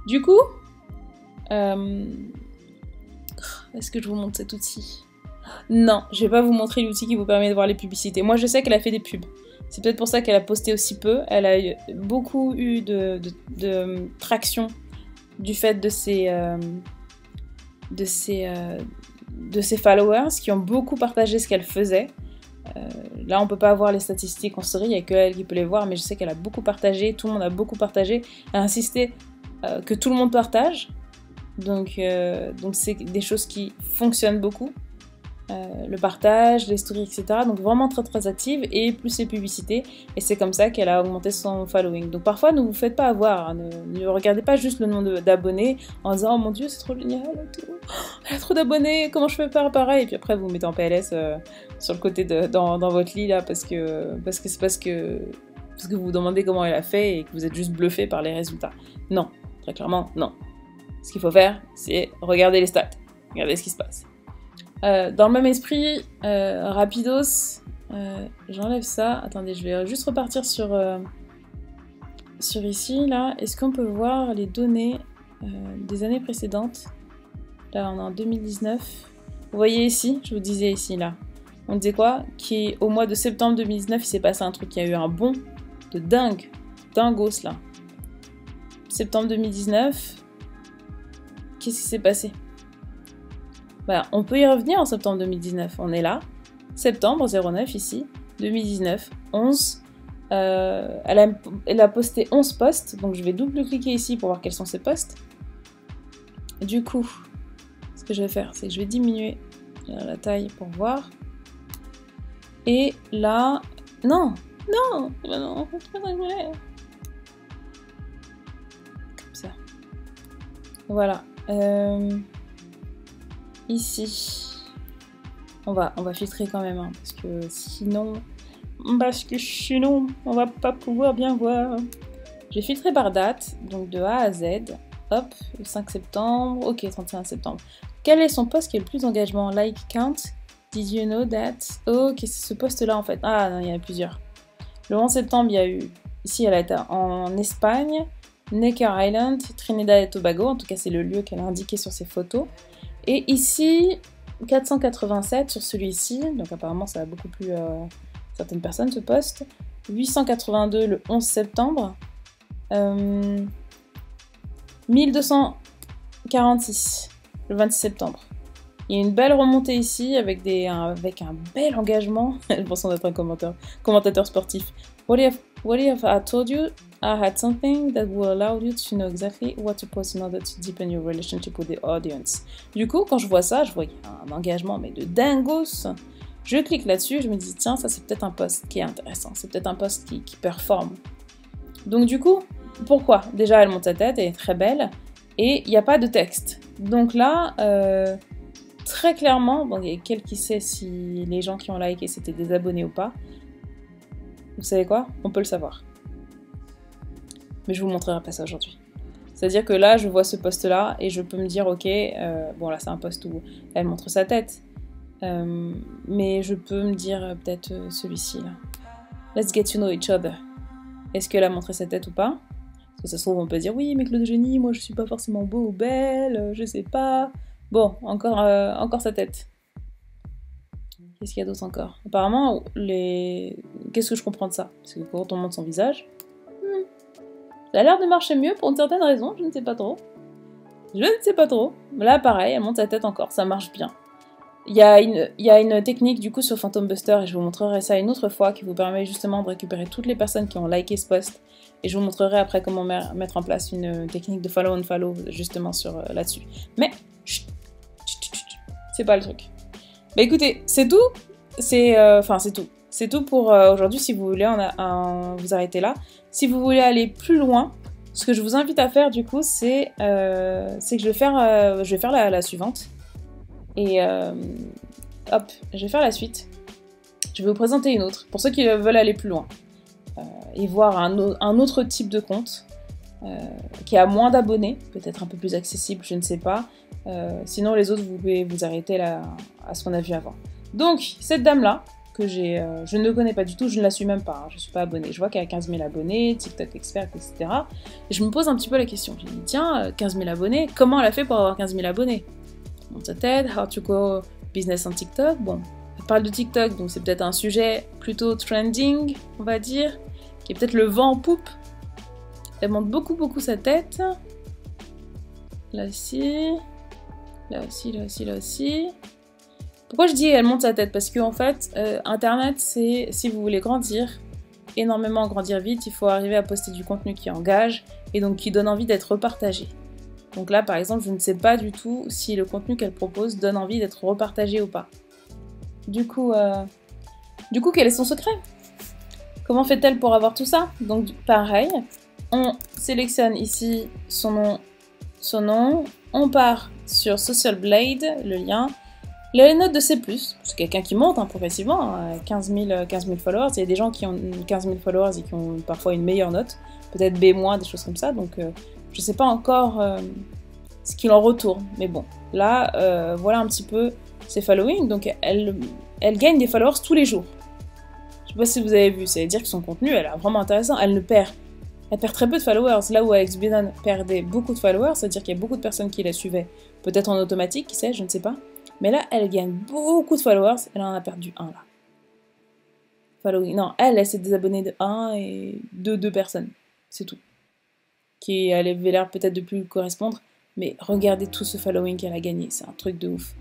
Du coup, est-ce que je vous montre cet outil? Non, je vais pas vous montrer l'outil qui vous permet de voir les publicités. Moi, je sais qu'elle a fait des pubs. C'est peut-être pour ça qu'elle a posté aussi peu. Elle a beaucoup eu de traction du fait de ses followers qui ont beaucoup partagé ce qu'elle faisait. Là, on peut pas voir les statistiques en story, il n'y a que elle qui peut les voir, mais je sais qu'elle a beaucoup partagé, tout le monde a beaucoup partagé. Elle a insisté que tout le monde partage. Donc c'est des choses qui fonctionnent beaucoup. Le partage, les stories, etc. Donc vraiment très très active et plus ses publicités. Et c'est comme ça qu'elle a augmenté son following. Donc parfois ne vous faites pas avoir, hein, ne regardez pas juste le nombre d'abonnés en disant oh mon dieu c'est trop génial, elle a trop d'abonnés, comment je fais faire pareil? Et puis après vous mettez en PLS sur le côté dans votre lit là parce que vous vous demandez comment elle a fait et que vous êtes juste bluffé par les résultats. Non, très clairement non. Ce qu'il faut faire c'est regarder les stats, regarder ce qui se passe. Dans le même esprit, rapidos, j'enlève ça. Attendez, je vais juste repartir sur ici, là. Est-ce qu'on peut voir les données des années précédentes? Là, on est en 2019. Vous voyez ici, je vous disais ici, là. On disait quoi? Qu'au mois de septembre 2019, il s'est passé un truc, il y a eu un bond de dingue. Dingos, là. Septembre 2019, qu'est-ce qui s'est passé? Bah, on peut y revenir en septembre 2019, on est là. Septembre 09 ici, 2019, 11. Elle a posté 11 posts, donc je vais double-cliquer ici pour voir quels sont ces posts. Du coup, ce que je vais faire, c'est que je vais diminuer la taille pour voir. Et là... Non, c'est pas ça que je voulais. Comme ça. Voilà. Ici, on va filtrer quand même, hein, parce que sinon, on va pas pouvoir bien voir. J'ai filtré par date, donc de A à Z. Hop, le 5 septembre, ok, 31 septembre. Quel est son post qui a le plus d'engagement? Like count, did you know that? Ok, c'est ce post-là en fait. Ah non, il y en a plusieurs. Le 11 septembre, il y a eu, ici elle a été en Espagne, Necker Island, Trinidad et Tobago, en tout cas c'est le lieu qu'elle a indiqué sur ses photos. Et ici, 487 sur celui-ci, donc apparemment ça a beaucoup plu à certaines personnes ce post. 882 le 11 septembre. 1246 le 26 septembre. Il y a une belle remontée ici avec un bel engagement. J'ai l'impression d'être un commentateur sportif. What if I told you I had something that will allow you to know exactly what to post in order to deepen your relationship with the audience. Du coup, quand je vois ça, je vois qu'il y a un engagement mais de dingos. Je clique là-dessus, je me dis tiens, ça c'est peut-être un post qui est intéressant, c'est peut-être un post qui performe. Donc du coup, pourquoi? Déjà, elle monte sa tête, elle est très belle et il n'y a pas de texte. Donc là, très clairement, bon, il y a quelqu'un qui sait si les gens qui ont liké c'était des abonnés ou pas. Vous savez quoi? On peut le savoir. Mais je vous montrerai pas ça aujourd'hui. C'est-à-dire que là, je vois ce post-là et je peux me dire, ok, bon là c'est un post où elle montre sa tête. Mais je peux me dire peut-être celui-ci là. Let's get to know each other. Est-ce qu'elle a montré sa tête ou pas? Parce que ça se trouve, on peut dire, oui, mais Claude Eugénie, moi je suis pas forcément beau ou belle, je sais pas. Bon, encore sa tête. Qu'est-ce qu'il y a d'autre encore? Apparemment, qu'est-ce que je comprends de ça? Parce que quand on montre son visage, ça a l'air de marcher mieux pour une certaine raison, je ne sais pas trop. Je ne sais pas trop. Là, pareil, elle monte sa tête encore, ça marche bien. Il y a une technique du coup sur Phantom Buster, et je vous montrerai ça une autre fois, qui vous permet justement de récupérer toutes les personnes qui ont liké ce post. Et je vous montrerai après comment mettre en place une technique de follow and follow justement là-dessus. Mais, c'est pas le truc. Bah écoutez, c'est tout. C'est tout. C'est tout pour aujourd'hui. Si vous voulez vous arrêter là. Si vous voulez aller plus loin, ce que je vous invite à faire du coup, c'est que je vais faire la suivante. Et hop, je vais faire la suite. Je vais vous présenter une autre, pour ceux qui veulent aller plus loin. Et voir un autre type de compte, qui a moins d'abonnés, peut-être un peu plus accessible, je ne sais pas. Sinon les autres, vous pouvez vous arrêter là, à ce qu'on a vu avant. Donc, cette dame-là, que je ne connais pas du tout, je ne la suis même pas, hein, je ne suis pas abonnée. Je vois qu'elle a 15 000 abonnés, TikTok expert, etc. Et je me pose un petit peu la question. Je me dis, tiens, 15 000 abonnés, comment elle a fait pour avoir 15 000 abonnés? Dans sa tête, how to go business on TikTok. Bon, elle parle de TikTok, donc c'est peut-être un sujet plutôt trending, on va dire, qui est peut-être le vent en poupe. Elle monte beaucoup sa tête. Là aussi. Là aussi, là aussi, là aussi. Pourquoi je dis elle monte sa tête? Parce que en fait, Internet, c'est, si vous voulez grandir, énormément grandir vite, il faut arriver à poster du contenu qui engage et donc qui donne envie d'être repartagé. Donc là, par exemple, je ne sais pas du tout si le contenu qu'elle propose donne envie d'être repartagé ou pas. Du coup, quel est son secret? Comment fait-elle pour avoir tout ça? Donc, pareil, on sélectionne ici son nom, on part sur Social Blade, le lien, les notes de C+, c'est quelqu'un qui monte progressivement, 15 000 followers, il y a des gens qui ont 15 000 followers et qui ont parfois une meilleure note, peut-être B-, des choses comme ça, donc je sais pas encore ce qu'il en retourne, mais bon, là, voilà un petit peu ses followings, donc elle gagne des followers tous les jours. Je sais pas si vous avez vu, ça veut dire que son contenu, elle est vraiment intéressant, elle perd très peu de followers, là où Alex Bidon perdait beaucoup de followers, c'est-à-dire qu'il y a beaucoup de personnes qui la suivaient, peut-être en automatique, qui sait, je ne sais pas. Mais là, elle gagne beaucoup de followers, elle en a perdu un là. Following. Non, elle s'est désabonnée de 1 et de 2 personnes, c'est tout. Qui avait l'air peut-être de plus correspondre, mais regardez tout ce following qu'elle a gagné, c'est un truc de ouf.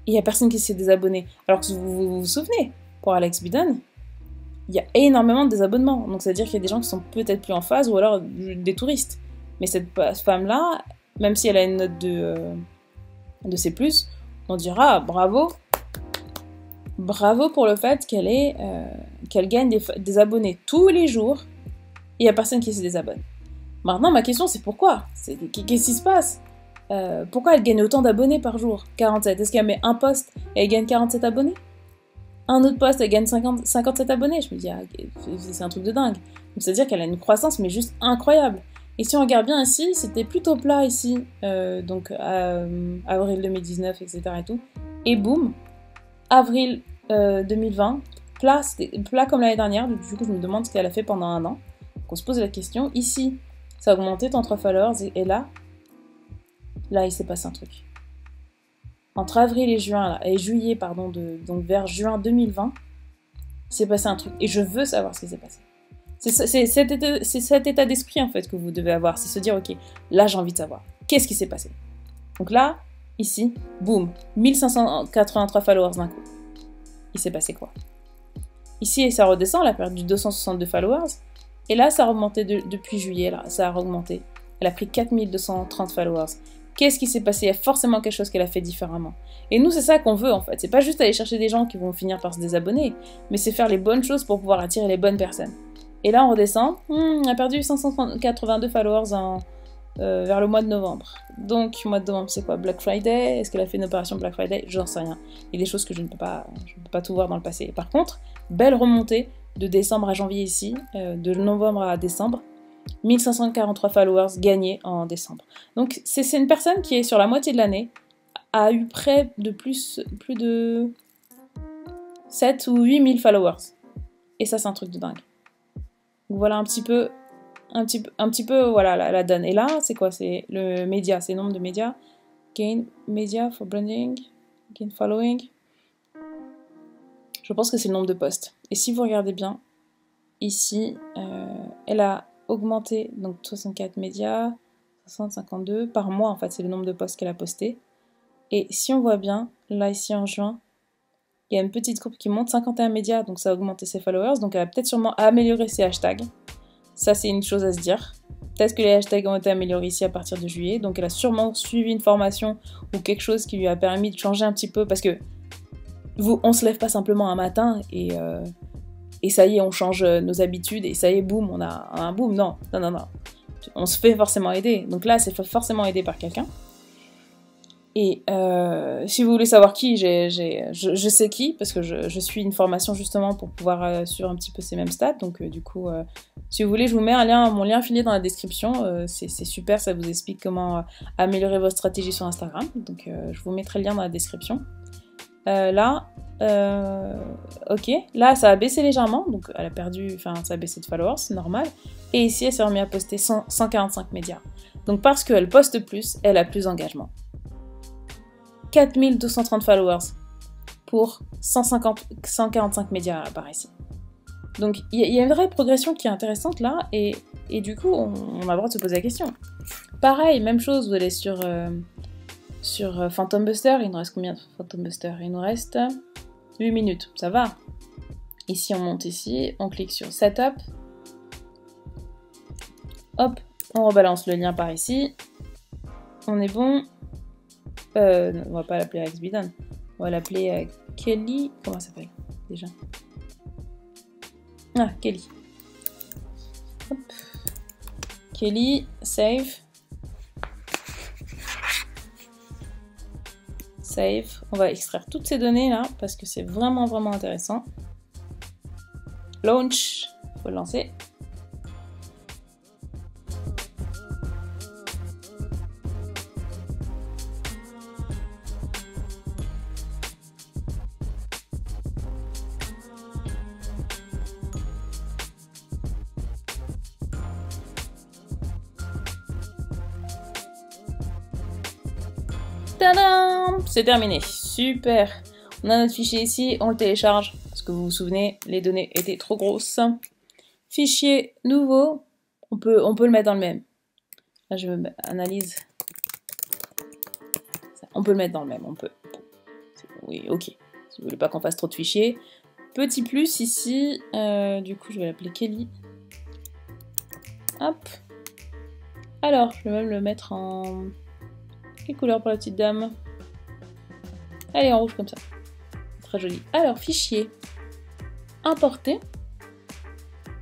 Il n'y a personne qui s'est désabonné. Alors que vous souvenez, pour Alex Bidon, il y a énormément de désabonnements. Donc ça veut dire qu'il y a des gens qui sont peut-être plus en phase ou alors des touristes. Mais cette femme-là, même si elle a une note de C+, on dira bravo pour le fait qu'elle gagne des abonnés tous les jours et il n'y a personne qui se désabonne. Maintenant, ma question c'est pourquoi? Qu'est-ce qui se passe? Pourquoi elle gagne autant d'abonnés par jour? 47. Est-ce qu'elle met un post et elle gagne 47 abonnés? Un autre post, elle gagne 57 abonnés. Je me dis, c'est un truc de dingue. Donc c'est-à-dire qu'elle a une croissance mais juste incroyable. Et si on regarde bien ici, c'était plutôt plat ici, donc avril 2019, etc. et tout. Et boum, avril 2020, c'était plat comme l'année dernière. Du coup, je me demande ce qu'elle a fait pendant un an. Donc on se pose la question. Ici, ça a augmenté tant 3 followers. Et là, il s'est passé un truc. Entre avril et juillet, donc vers juin 2020, il s'est passé un truc. Et je veux savoir ce qui s'est passé. C'est cet état d'esprit en fait que vous devez avoir, c'est se dire ok, là j'ai envie de savoir, qu'est-ce qui s'est passé? Donc là, ici, boum, 1583 followers d'un coup. Il s'est passé quoi? Ici, ça redescend, elle a perdu 262 followers, et là ça a remonté depuis juillet, là, ça a augmenté. Elle a pris 4230 followers. Qu'est-ce qui s'est passé? Il y a forcément quelque chose qu'elle a fait différemment. Et nous, c'est ça qu'on veut en fait, c'est pas juste aller chercher des gens qui vont finir par se désabonner, mais c'est faire les bonnes choses pour pouvoir attirer les bonnes personnes. Et là, on redescend. On a perdu 582 followers vers le mois de novembre. Donc, mois de novembre, c'est quoi? Black Friday? Est-ce qu'elle a fait une opération Black Friday? J'en sais rien. Il y a des choses que je ne peux pas tout voir dans le passé. Par contre, belle remontée de décembre à janvier ici, de novembre à décembre. 1543 followers gagnés en décembre. Donc, c'est une personne qui est sur la moitié de l'année, a eu près de plus de 7 ou 8 000 followers. Et ça, c'est un truc de dingue. Donc voilà un petit peu un petit peu voilà, la donne. Et là, c'est quoi? C'est le média, c'est le nombre de médias. Gain media for branding, gain following. Je pense que c'est le nombre de posts. Et si vous regardez bien, ici, elle a augmenté, donc 64 médias, 60, 52, par mois en fait, c'est le nombre de posts qu'elle a posté. Et si on voit bien, là ici en juin, il y a une petite courbe qui monte, 51 médias, donc ça a augmenté ses followers, donc elle a peut-être sûrement amélioré ses hashtags. Ça c'est une chose à se dire. Peut-être que les hashtags ont été améliorés ici à partir de juillet, donc elle a sûrement suivi une formation ou quelque chose qui lui a permis de changer un petit peu, parce que on se lève pas simplement un matin et ça y est, on change nos habitudes et ça y est, boum, on a un boom. Non. On se fait forcément aider. Donc là, c'est forcément aidé par quelqu'un. Et si vous voulez savoir qui, je sais qui, parce que je suis une formation justement pour pouvoir suivre un petit peu ces mêmes stats. Donc du coup, si vous voulez, je vous mets mon lien affilié dans la description. C'est super, ça vous explique comment améliorer votre stratégie sur Instagram. Donc je vous mettrai le lien dans la description. Là, ok, là ça a baissé légèrement, donc elle a perdu, enfin ça a baissé de followers, c'est normal. Et ici elle s'est remise à poster 145 médias. Donc parce qu'elle poste plus, elle a plus d'engagement. 4230 followers pour 145 médias par ici. Donc il y a une vraie progression qui est intéressante là, et du coup on a le droit de se poser la question. Pareil, même chose, vous allez sur Phantom Buster, il nous reste combien de Phantom Buster? Il nous reste 8 minutes, ça va. Ici on monte ici, on clique sur Setup. Hop, on rebalance le lien par ici. On est bon. On va pas l'appeler Alex Bidon. On va l'appeler Kelly. Comment ça s'appelle déjà? Ah, Kelly. Hop. Kelly, save. Save. On va extraire toutes ces données là parce que c'est vraiment intéressant. Launch. Faut le lancer. Tadam! C'est terminé, super. On a notre fichier ici, on le télécharge, parce que vous vous souvenez, les données étaient trop grosses. Fichier nouveau, on peut le mettre dans le même. Là je me analyse. On peut le mettre dans le même, on peut. Oui, ok. Si vous voulez pas qu'on fasse trop de fichiers. Petit plus ici, du coup je vais l'appeler Kelly. Hop. Alors, je vais même le mettre en... Quelle couleur pour la petite dame? Allez, en rouge comme ça. Très joli. Alors, fichier. Importer.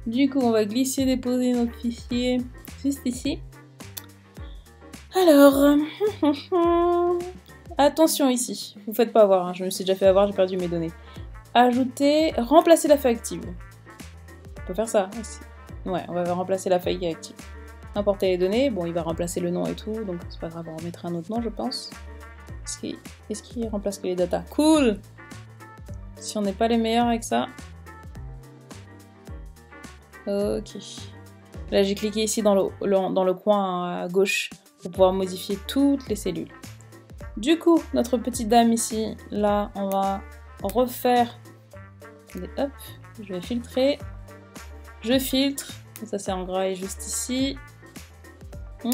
Du coup, on va glisser, déposer notre fichier juste ici. Alors, attention ici. Vous faites pas avoir, hein. Je me suis déjà fait avoir, j'ai perdu mes données. Ajouter, remplacer la feuille active. On peut faire ça aussi. Ouais, on va remplacer la feuille active. Importer les données, bon il va remplacer le nom et tout, donc c'est pas grave, on remettra un autre nom je pense. Est-ce qu'il remplace que les datas? Cool! Si on n'est pas les meilleurs avec ça. Ok. Là j'ai cliqué ici dans le coin à gauche pour pouvoir modifier toutes les cellules. Du coup, notre petite dame ici, là on va refaire... Attendez, hop, je vais filtrer. Je filtre, ça c'est en gras et juste ici.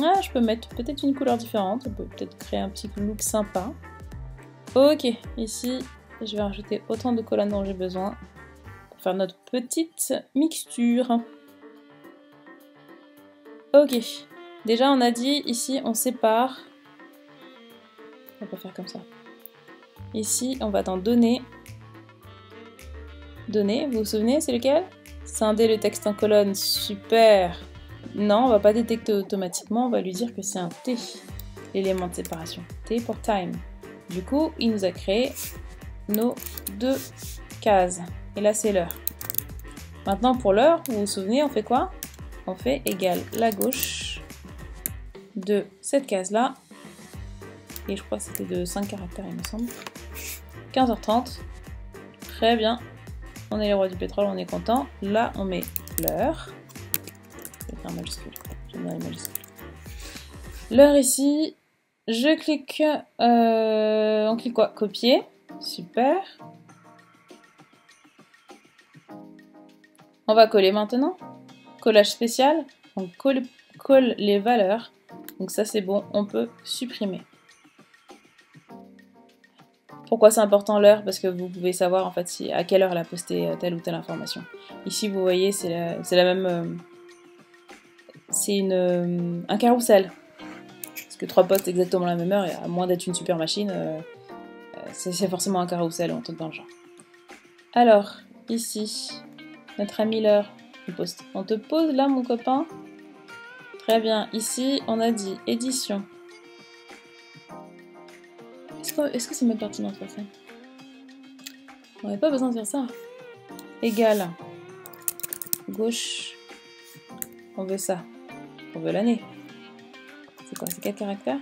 Ah, je peux mettre peut-être une couleur différente, on peut peut-être créer un petit look sympa. Ok, ici, je vais rajouter autant de colonnes dont j'ai besoin pour faire notre petite mixture. Ok, déjà on a dit ici on sépare. On va faire comme ça. Ici, on va dans Données. Données, vous vous souvenez, c'est lequel? Scinder le texte en colonnes, super! Non, on va pas détecter automatiquement, on va lui dire que c'est un T, l'élément de séparation. T pour time. Du coup, il nous a créé nos deux cases. Et là, c'est l'heure. Maintenant, pour l'heure, vous vous souvenez, on fait quoi? On fait égal la gauche de cette case-là. Et je crois que c'était de 5 caractères, il me semble. 15h30. Très bien. On est les rois du pétrole, on est content. Là, on met l'heure. caractères majuscules. J'aime bien les majuscules. L'heure ici, je clique, on clique quoi? Copier, super. On va coller maintenant. Collage spécial, on colle les valeurs. Donc ça c'est bon, on peut supprimer. Pourquoi c'est important l'heure? Parce que vous pouvez savoir en fait à quelle heure elle a posté telle ou telle information. Ici vous voyez c'est la même... c'est un carrousel. Parce que 3 posts exactement à la même heure, et à moins d'être une super machine, c'est forcément un carrousel ou un truc dans le genre. Alors, ici, notre ami l'heure, on te pose là mon copain. Très bien, ici on a dit édition. Est-ce que c'est même pertinent de faire ça? On n'avait pas besoin de faire ça. Égal. Gauche. On veut ça. On veut l'année. C'est quoi? C'est quel caractère?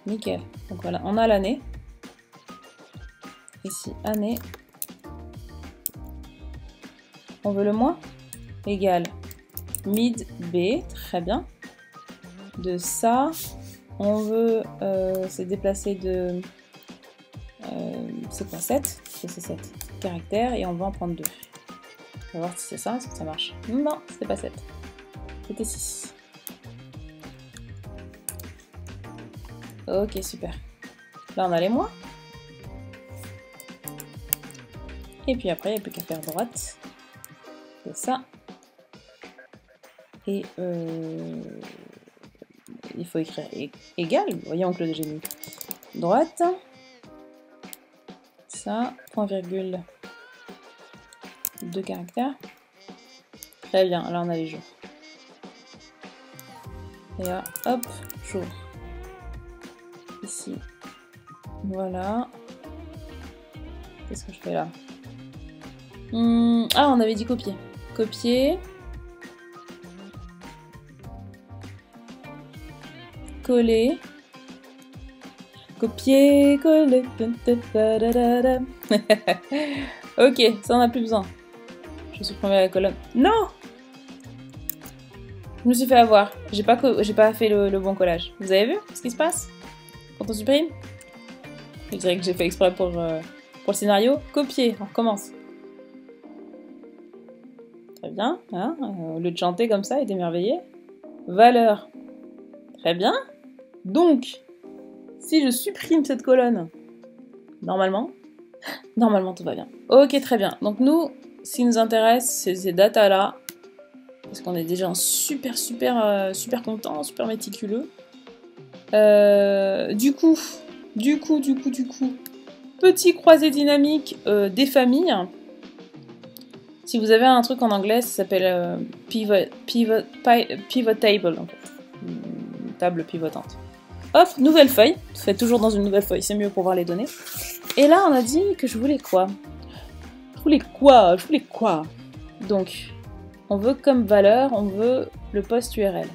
Nickel. Donc voilà, on a l'année. Ici, année. On veut le mois? Égal. Mid B. Très bien. De ça, on veut se déplacer de... c'est quoi? 7? C'est 7 caractères et on va en prendre 2. On va voir si c'est ça, est-ce que ça marche? Non, c'était pas 7. C'était 6. Ok, super. Là, on a les mois. Et puis après, il n'y a plus qu'à faire droite. C'est ça. Et il faut écrire égal. Voyons que le génie. Droite. Ça. Point virgule. 2 caractères. Très bien. Là, on a les jours. Et là, hop, jour. Ici. Voilà. Qu'est-ce que je fais là? Ah, on avait dit copier. Copier. Coller. Copier, coller. Ok, ça on a plus besoin. Je supprime la colonne. Non! Je me suis fait avoir. J'ai pas fait le bon collage. Vous avez vu ce qui se passe quand on supprime? Je dirais que j'ai fait exprès pour le scénario. Copier, on recommence. Très bien. Hein, au lieu de chanter comme ça et d'émerveiller. Valeur. Très bien. Donc, si je supprime cette colonne, normalement tout va bien. Ok, très bien. Donc nous, ce qui nous intéresse, c'est ces datas-là. Parce qu'on est déjà super content, super méticuleux. Du coup, petit croisé dynamique des familles. Si vous avez un truc en anglais, ça s'appelle pivot table, en fait. Une table pivotante. Hop, nouvelle feuille. Faites toujours dans une nouvelle feuille, c'est mieux pour voir les données. Et là, on a dit que je voulais quoi? Je voulais quoi? Donc, on veut comme valeur, on veut le post URL.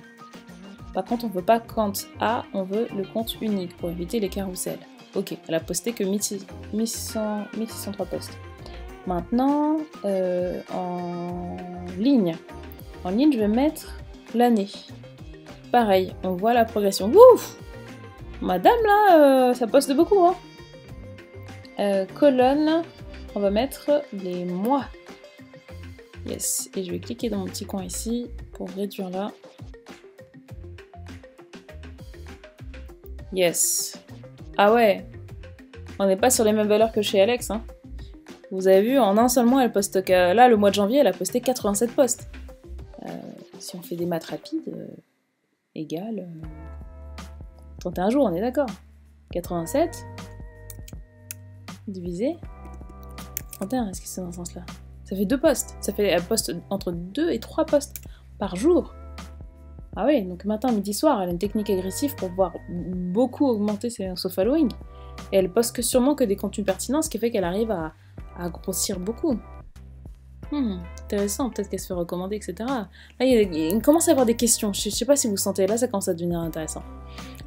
Par contre, on veut pas compte A, on veut le compte unique pour éviter les carousels. Ok, elle a posté que 1603 posts. Maintenant, en ligne. En ligne, je vais mettre l'année. Pareil, on voit la progression. Ouf! Madame, là, ça poste beaucoup, hein. Colonne, on va mettre les mois. Yes, et je vais cliquer dans mon petit coin ici pour réduire là. Yes. Ah ouais, on n'est pas sur les mêmes valeurs que chez Alex, hein. Vous avez vu, en un seul mois, elle poste que... Là, le mois de janvier, elle a posté 87 posts. Si on fait des maths rapides, égal... 31 jours, on est d'accord. 87 divisé 31, est-ce que c'est dans ce sens-là? Ça fait 2 posts. Ça fait, elle poste entre 2 et 3 posts par jour. Ah oui, donc matin, midi, soir, elle a une technique agressive pour pouvoir beaucoup augmenter son following. Et elle poste sûrement que des contenus pertinents, ce qui fait qu'elle arrive à grossir beaucoup. Intéressant, peut-être qu'elle se fait recommander, etc. Là, il commence à y avoir des questions. Je sais pas si vous sentez, là, ça commence à devenir intéressant.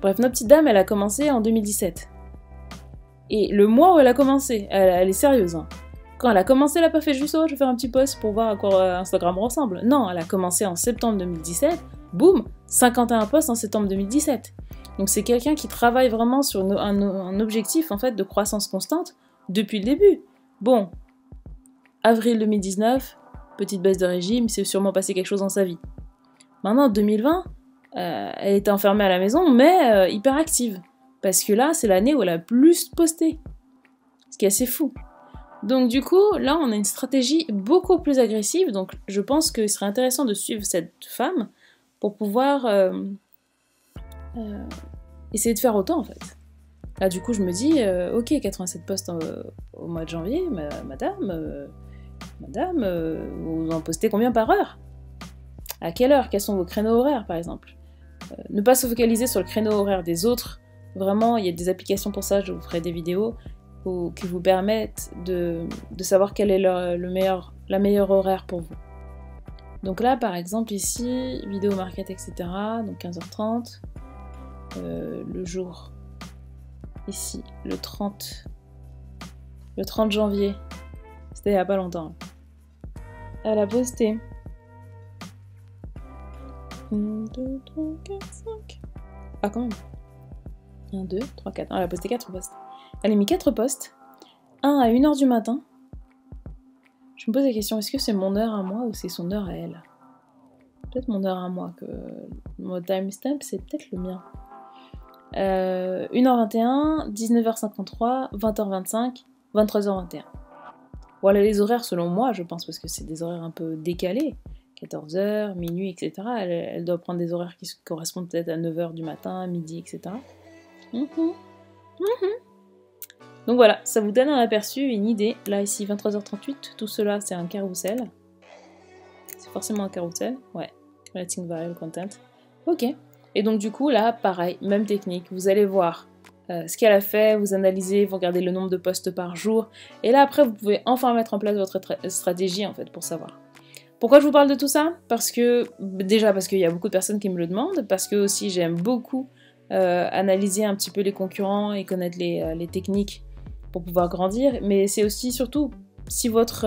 Bref, notre petite dame, elle a commencé en 2017. Et le mois où elle a commencé, elle est sérieuse, hein. Quand elle a commencé, elle n'a pas fait juste, oh, je vais faire un petit post pour voir à quoi Instagram ressemble. Non, elle a commencé en septembre 2017, boum, 51 posts en septembre 2017. Donc c'est quelqu'un qui travaille vraiment sur un objectif en fait de croissance constante depuis le début. Bon, avril 2019, petite baisse de régime, c'est sûrement passé quelque chose dans sa vie. Maintenant, 2020, elle était enfermée à la maison, mais hyper active. Parce que là, c'est l'année où elle a le plus posté. Ce qui est assez fou. Donc du coup, là, on a une stratégie beaucoup plus agressive. Donc je pense qu'il serait intéressant de suivre cette femme pour pouvoir essayer de faire autant, en fait. Là, du coup, je me dis, ok, 87 posts au mois de janvier, madame, vous en postez combien par heure? À quelle heure? Quels sont vos créneaux horaires, par exemple? Ne pas se focaliser sur le créneau horaire des autres. Vraiment, il y a des applications pour ça, je vous ferai des vidéos qui vous permettent de savoir quel est la meilleure horaire pour vous. Donc là, par exemple, ici, vidéo market, etc. Donc 15h30. Le jour, ici, le 30 janvier. C'était il n'y a pas longtemps. Elle a posté 1, 2, 3, 4, 5. Ah, quand même. 1, 2, 3, 4. Non, elle a posté 4 posts. Elle a mis 4 posts. 1 à 1h du matin. Je me pose la question, est-ce que c'est mon heure à moi ou c'est son heure à elle? Peut-être mon heure à moi, que mon timestamp, c'est peut-être le mien. 1h21, 19h53, 20h25, 23h21. Voilà les horaires selon moi, je pense, parce que c'est des horaires un peu décalés. 14h, minuit, etc. Elle doit prendre des horaires qui correspondent peut-être à 9h du matin, midi, etc. Donc voilà, ça vous donne un aperçu, une idée. Là, ici, 23h38, tout cela, c'est un carrousel. C'est forcément un carrousel. Ouais, Creating Viral Content. Ok. Et donc du coup, là, pareil, même technique. Vous allez voir ce qu'elle a fait, vous analysez, vous regardez le nombre de posts par jour. Et là, après, vous pouvez enfin mettre en place votre stratégie, en fait, pour savoir. Pourquoi je vous parle de tout ça? Parce que, déjà, parce qu'il y a beaucoup de personnes qui me le demandent, parce que aussi, j'aime beaucoup analyser un petit peu les concurrents et connaître les techniques pour pouvoir grandir. Mais c'est aussi, surtout, si votre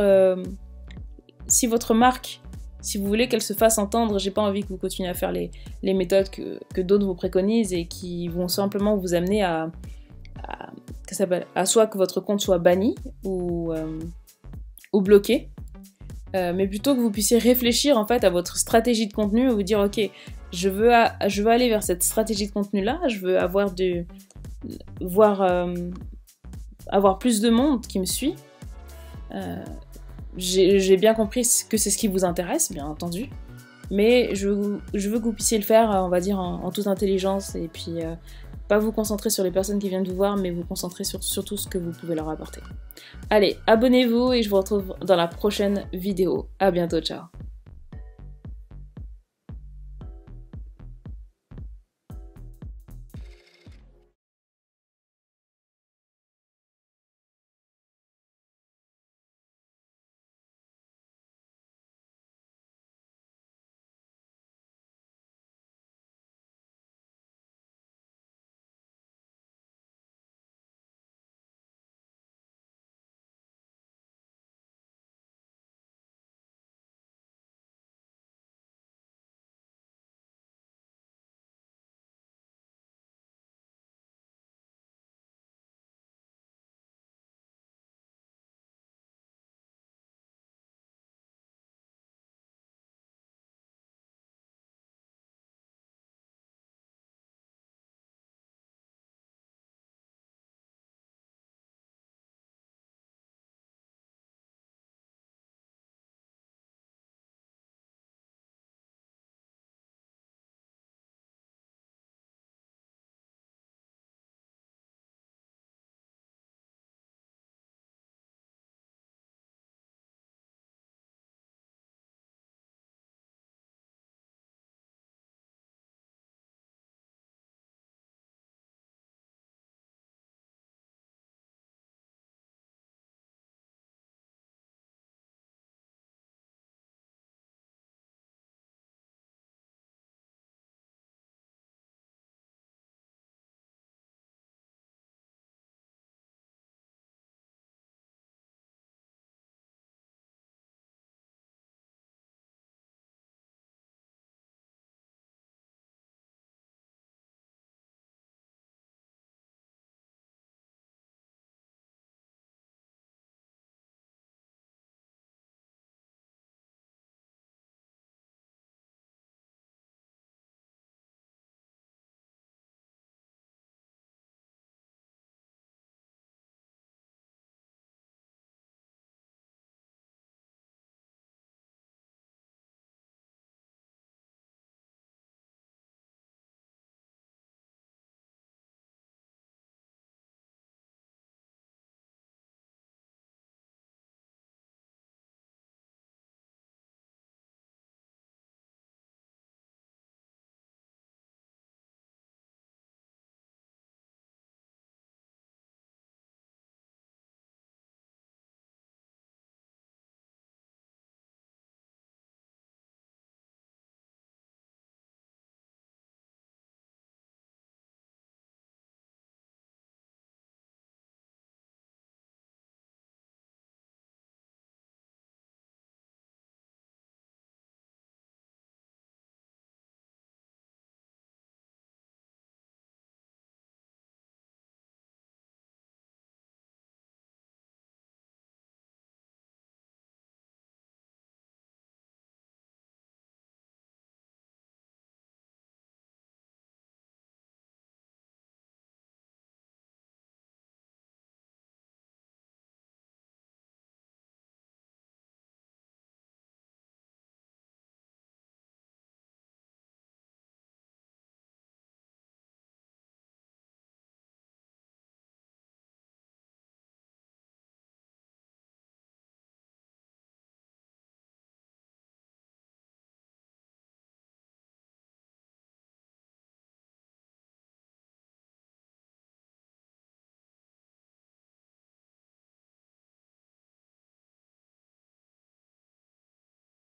marque, si vous voulez qu'elle se fasse entendre, j'ai pas envie que vous continuiez à faire les méthodes que d'autres vous préconisent et qui vont simplement vous amener à soit que votre compte soit banni ou bloqué, mais plutôt que vous puissiez réfléchir en fait à votre stratégie de contenu et vous dire ok, je veux aller vers cette stratégie de contenu là, je veux avoir plus de monde qui me suit. J'ai bien compris que c'est ce qui vous intéresse, bien entendu, mais je veux que vous puissiez le faire, on va dire, en toute intelligence, et puis pas vous concentrer sur les personnes qui viennent vous voir, mais vous concentrer sur tout ce que vous pouvez leur apporter. Allez, abonnez-vous et je vous retrouve dans la prochaine vidéo. À bientôt, ciao.